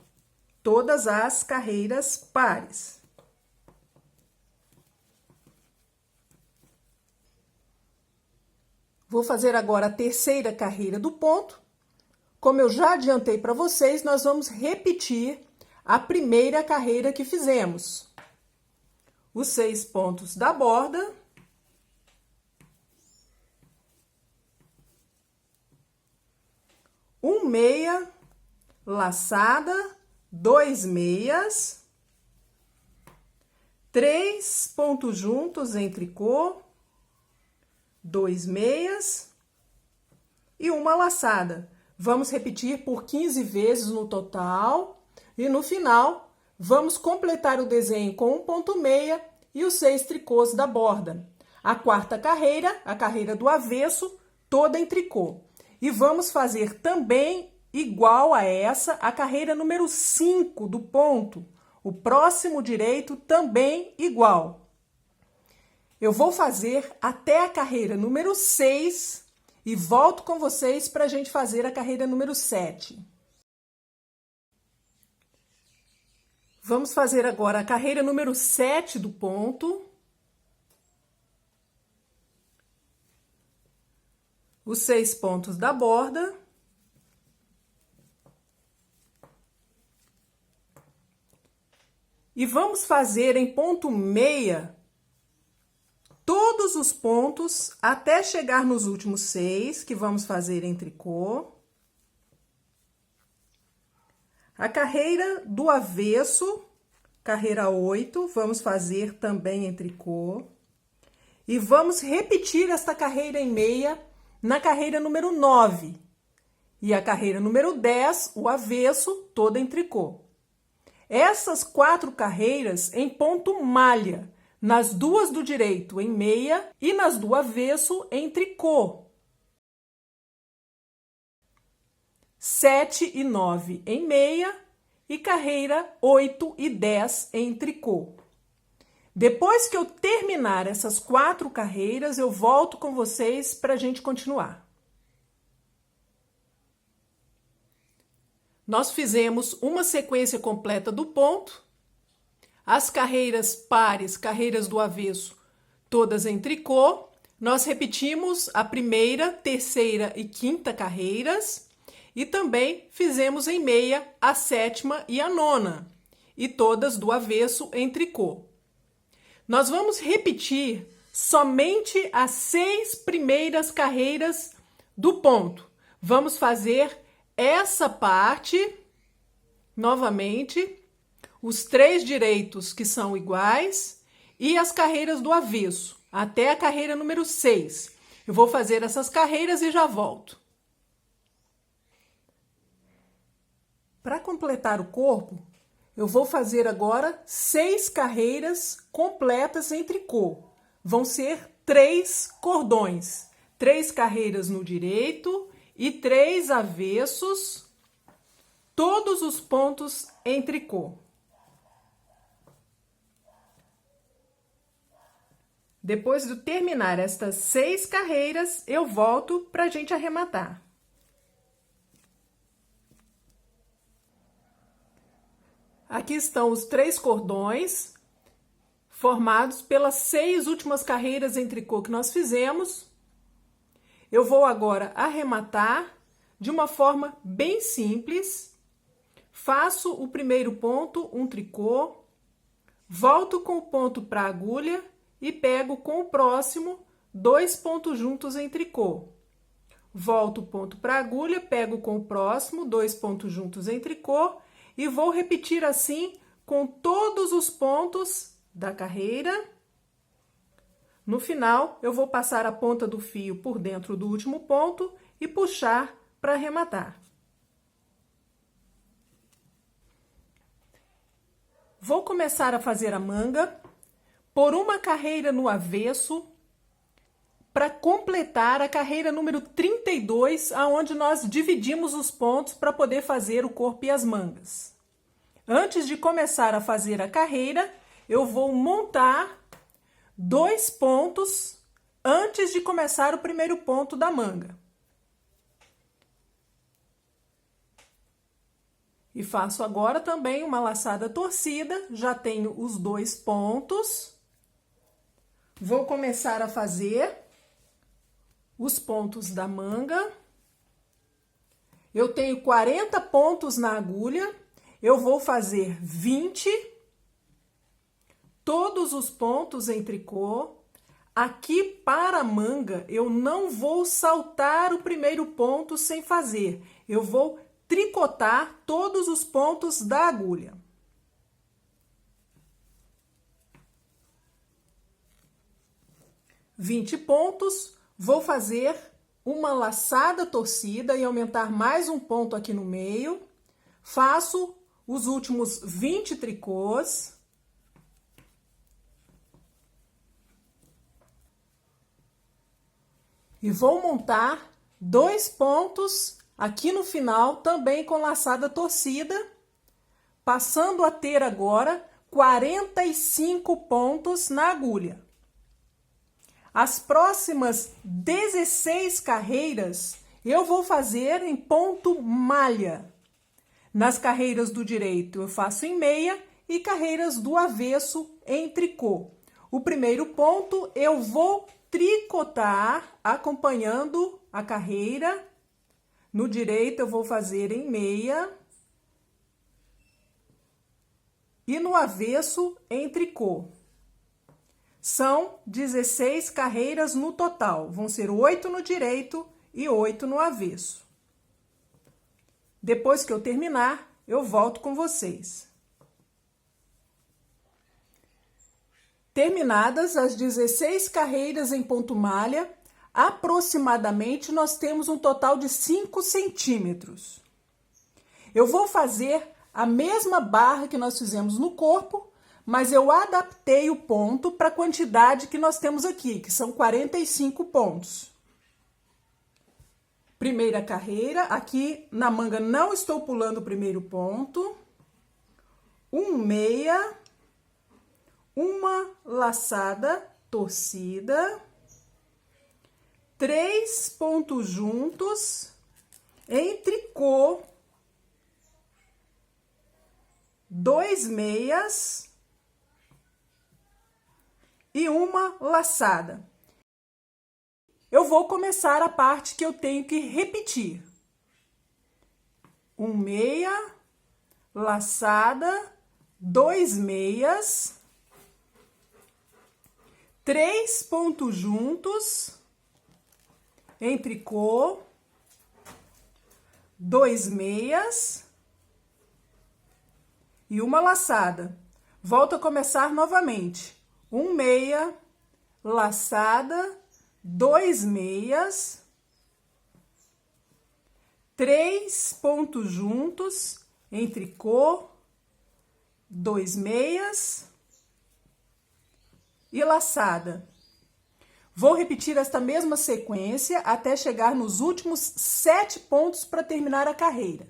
Todas as carreiras pares. Vou fazer agora a terceira carreira do ponto. Como eu já adiantei para vocês, nós vamos repetir a primeira carreira que fizemos. Os 6 pontos da borda. Um meia, laçada, 2 meias, 3 pontos juntos em tricô, 2 meias e uma laçada. Vamos repetir por 15 vezes no total e no final vamos completar o desenho com um ponto meia e os 6 tricôs da borda. A quarta carreira, a carreira do avesso, toda em tricô. E vamos fazer também, igual a essa, a carreira número 5 do ponto. O próximo direito também igual. Eu vou fazer até a carreira número 6 e volto com vocês para a gente fazer a carreira número 7. Vamos fazer agora a carreira número 7 do ponto. Os 6 pontos da borda. E vamos fazer em ponto meia todos os pontos até chegar nos últimos 6, que vamos fazer em tricô. A carreira do avesso, carreira 8, vamos fazer também em tricô. E vamos repetir esta carreira em meia na carreira número 9. E a carreira número 10, o avesso, toda em tricô. Essas 4 carreiras em ponto malha, nas duas do direito em meia e nas do avesso em tricô. 7 e 9 em meia e carreira 8 e 10 em tricô. Depois que eu terminar essas 4 carreiras, eu volto com vocês para a gente continuar. Nós fizemos uma sequência completa do ponto, as carreiras pares, carreiras do avesso, todas em tricô. Nós repetimos a primeira, terceira e quinta carreiras e também fizemos em meia a 7ª e a 9ª, e todas do avesso em tricô. Nós vamos repetir somente as 6 primeiras carreiras do ponto. Vamos fazer essa parte, novamente, os 3 direitos que são iguais e as carreiras do avesso, até a carreira número 6. Eu vou fazer essas carreiras e já volto. Para completar o corpo, eu vou fazer agora 6 carreiras completas em tricô. Vão ser 3 cordões. 3 carreiras no direito e 3 avessos, todos os pontos em tricô. Depois de terminar estas 6 carreiras, eu volto para a gente arrematar. Aqui estão os 3 cordões, formados pelas 6 últimas carreiras em tricô que nós fizemos. Eu vou agora arrematar de uma forma bem simples. Faço o primeiro ponto, um tricô, Volto com o ponto para a agulha e pego com o próximo 2 pontos juntos em tricô. Volto o ponto para a agulha, pego com o próximo 2 pontos juntos em tricô e vou repetir assim com todos os pontos da carreira. No final, eu vou passar a ponta do fio por dentro do último ponto e puxar para arrematar. Vou começar a fazer a manga por uma carreira no avesso para completar a carreira número 32, aonde nós dividimos os pontos para poder fazer o corpo e as mangas. Antes de começar a fazer a carreira, eu vou montar 2 pontos antes de começar o primeiro ponto da manga. E faço agora também uma laçada torcida, já tenho os 2 pontos. Vou começar a fazer os pontos da manga. Eu tenho 40 pontos na agulha, eu vou fazer 20, todos os pontos em tricô. Aqui para a manga, eu não vou saltar o primeiro ponto sem fazer, eu vou tricotar todos os pontos da agulha. Vinte pontos, vou fazer uma laçada torcida e aumentar mais um ponto aqui no meio. Faço os últimos 20 tricôs. E vou montar 2 pontos aqui no final, também com laçada torcida, passando a ter agora 45 pontos na agulha. As próximas 16 carreiras eu vou fazer em ponto malha. Nas carreiras do direito eu faço em meia e carreiras do avesso em tricô. O primeiro ponto eu vou tricotar acompanhando a carreira. No direito eu vou fazer em meia e no avesso em tricô. São 16 carreiras no total, vão ser 8 no direito e 8 no avesso. Depois que eu terminar, eu volto com vocês. Terminadas as 16 carreiras em ponto malha, aproximadamente nós temos um total de 5 centímetros. Eu vou fazer a mesma barra que nós fizemos no corpo, mas eu adaptei o ponto para a quantidade que nós temos aqui, que são 45 pontos. Primeira carreira, aqui na manga não estou pulando o primeiro ponto. Meia, uma laçada torcida, 3 pontos juntos em tricô, 2 meias e uma laçada. Eu vou começar a parte que eu tenho que repetir. Meia, laçada, 2 meias, 3 pontos juntos em tricô, 2 meias e uma laçada. Volto a começar novamente. Meia, laçada, 2 meias, 3 pontos juntos em tricô, 2 meias e laçada. Vou repetir esta mesma sequência até chegar nos últimos 7 pontos para terminar a carreira.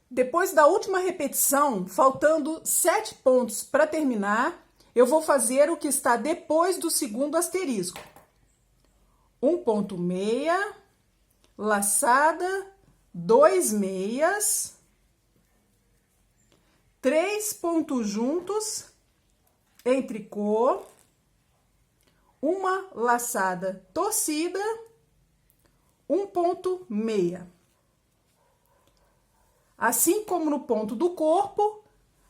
Depois da última repetição, faltando 7 pontos para terminar, eu vou fazer o que está depois do segundo asterisco. Ponto meia, laçada, 2 meias, 3 pontos juntos em tricô, uma laçada torcida, 1 ponto meia. Assim como no ponto do corpo,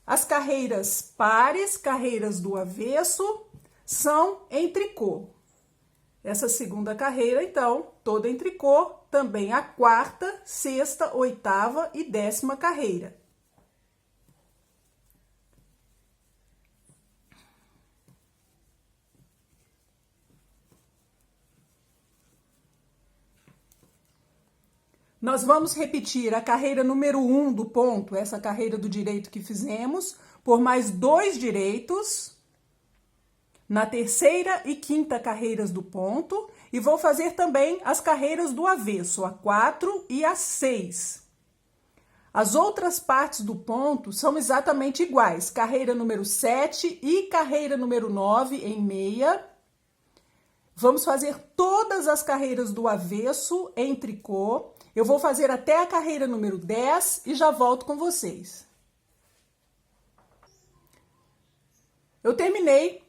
As carreiras pares, carreiras do avesso, são em tricô. Essa segunda carreira, então, toda em tricô, também a quarta, sexta, oitava e 10ª carreira. Nós vamos repetir a carreira número 1 do ponto, essa carreira do direito que fizemos, por mais 2 direitos, na terceira e quinta carreiras do ponto, e vou fazer também as carreiras do avesso, a 4 e a 6. As outras partes do ponto são exatamente iguais, carreira número 7 e carreira número 9 em meia. Vamos fazer todas as carreiras do avesso em tricô. Eu vou fazer até a carreira número 10 e já volto com vocês. Eu terminei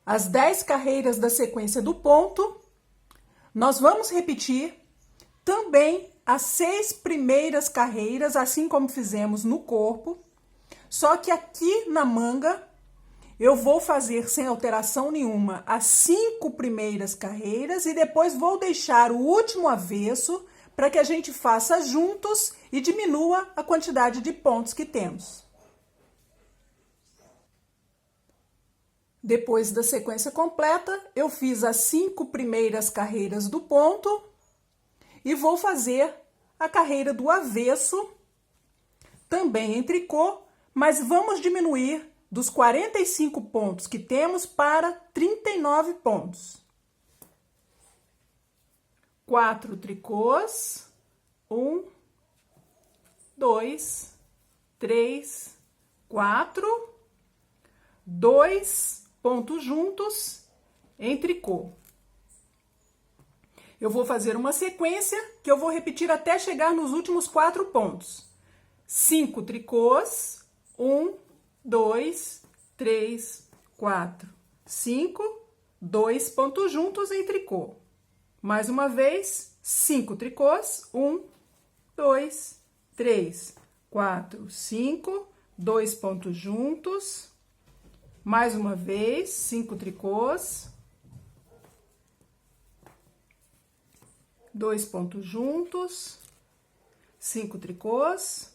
as 10 carreiras da sequência do ponto. Nós vamos repetir também as 6 primeiras carreiras, assim como fizemos no corpo. Só que aqui na manga, eu vou fazer sem alteração nenhuma as 5 primeiras carreiras e depois vou deixar o último avesso para que a gente faça juntos e diminua a quantidade de pontos que temos. Depois da sequência completa, eu fiz as 5 primeiras carreiras do ponto e vou fazer a carreira do avesso, também em tricô, mas vamos diminuir dos 45 pontos que temos para 39 pontos. 4 tricôs, 1, 2, 3, 4, 2 pontos juntos em tricô. Eu vou fazer uma sequência que eu vou repetir até chegar nos últimos 4 pontos. 5 tricôs, 1, 2, 3, 4, 5, 2 pontos juntos em tricô. Mais uma vez, 5 tricôs, 1, 2, 3, 4, 5, 2 pontos juntos. Mais uma vez, 5 tricôs, 2 pontos juntos, 5 tricôs,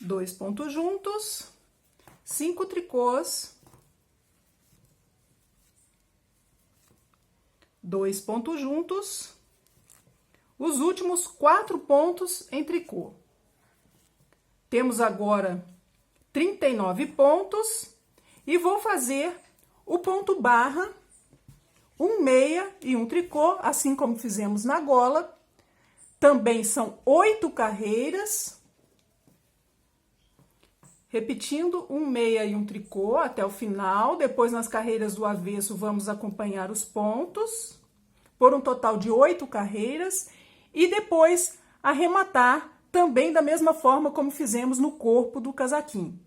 2 pontos juntos, 5 tricôs, 2 pontos juntos, os últimos 4 pontos em tricô. Temos agora 39 pontos e vou fazer o ponto barra, um meia e um tricô, assim como fizemos na gola. Também são 8 carreiras, repetindo um meia e um tricô até o final. Depois, nas carreiras do avesso, vamos acompanhar os pontos, por um total de 8 carreiras, e depois arrematar também da mesma forma como fizemos no corpo do casaquinho.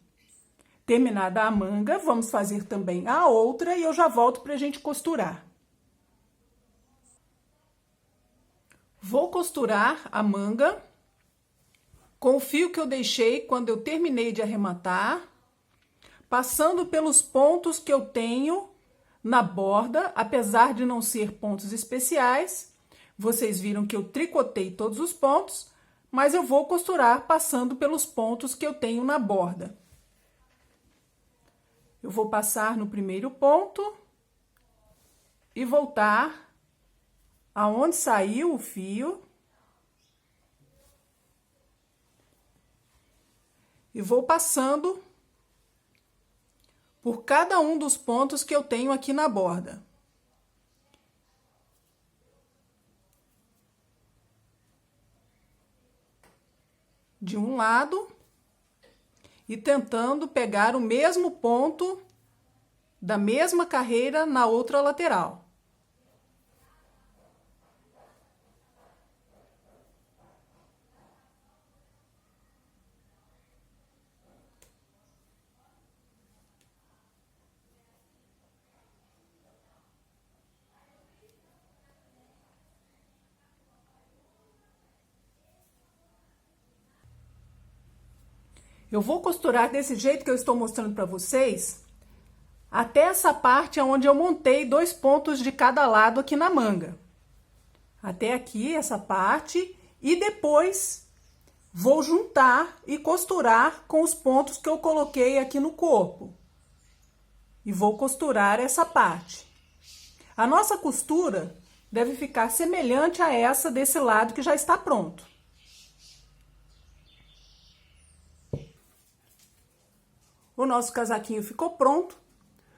Terminada a manga, vamos fazer também a outra e eu já volto para a gente costurar. Vou costurar a manga com o fio que eu deixei quando eu terminei de arrematar, passando pelos pontos que eu tenho na borda, apesar de não ser pontos especiais. Vocês viram que eu tricotei todos os pontos, mas eu vou costurar passando pelos pontos que eu tenho na borda. Eu vou passar no primeiro ponto e voltar aonde saiu o fio. E vou passando por cada um dos pontos que eu tenho aqui na borda. De um lado e tentando pegar o mesmo ponto da mesma carreira na outra lateral. Eu vou costurar desse jeito que eu estou mostrando para vocês, até essa parte onde eu montei 2 pontos de cada lado aqui na manga. Até aqui, essa parte, e depois vou juntar e costurar com os pontos que eu coloquei aqui no corpo. E vou costurar essa parte. A nossa costura deve ficar semelhante a essa desse lado que já está pronto. O nosso casaquinho ficou pronto.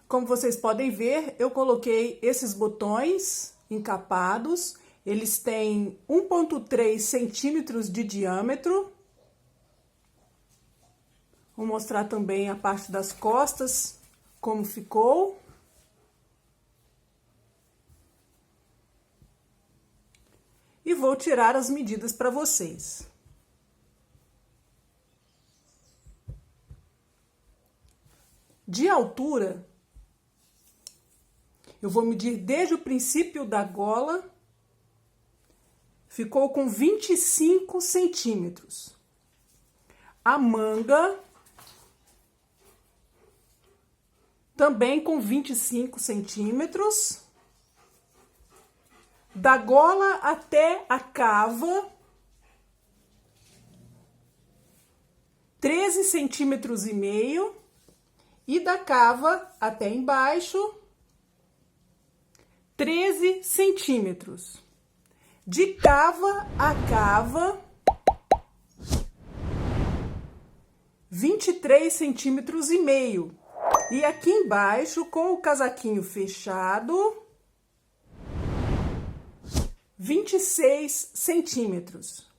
Como vocês podem ver, eu coloquei esses botões encapados. Eles têm 1,3 centímetros de diâmetro. Vou mostrar também a parte das costas, como ficou. E vou tirar as medidas para vocês. De altura, eu vou medir desde o princípio da gola, ficou com 25 centímetros. A manga, também com 25 centímetros. Da gola até a cava, 13 centímetros e meio. E da cava até embaixo, 13 centímetros. De cava a cava, 23 centímetros e meio. E aqui embaixo, com o casaquinho fechado, 26 centímetros.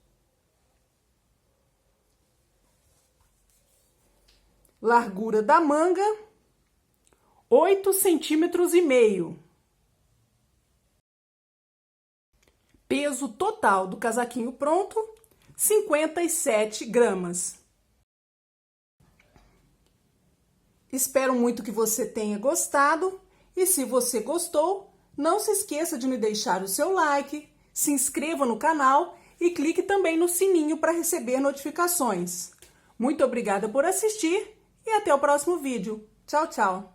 Largura da manga, 8 centímetros e meio. Peso total do casaquinho pronto, 57 gramas. Espero muito que você tenha gostado e se você gostou, não se esqueça de me deixar o seu like, se inscreva no canal e clique também no sininho para receber notificações. Muito obrigada por assistir e até o próximo vídeo. Tchau, tchau!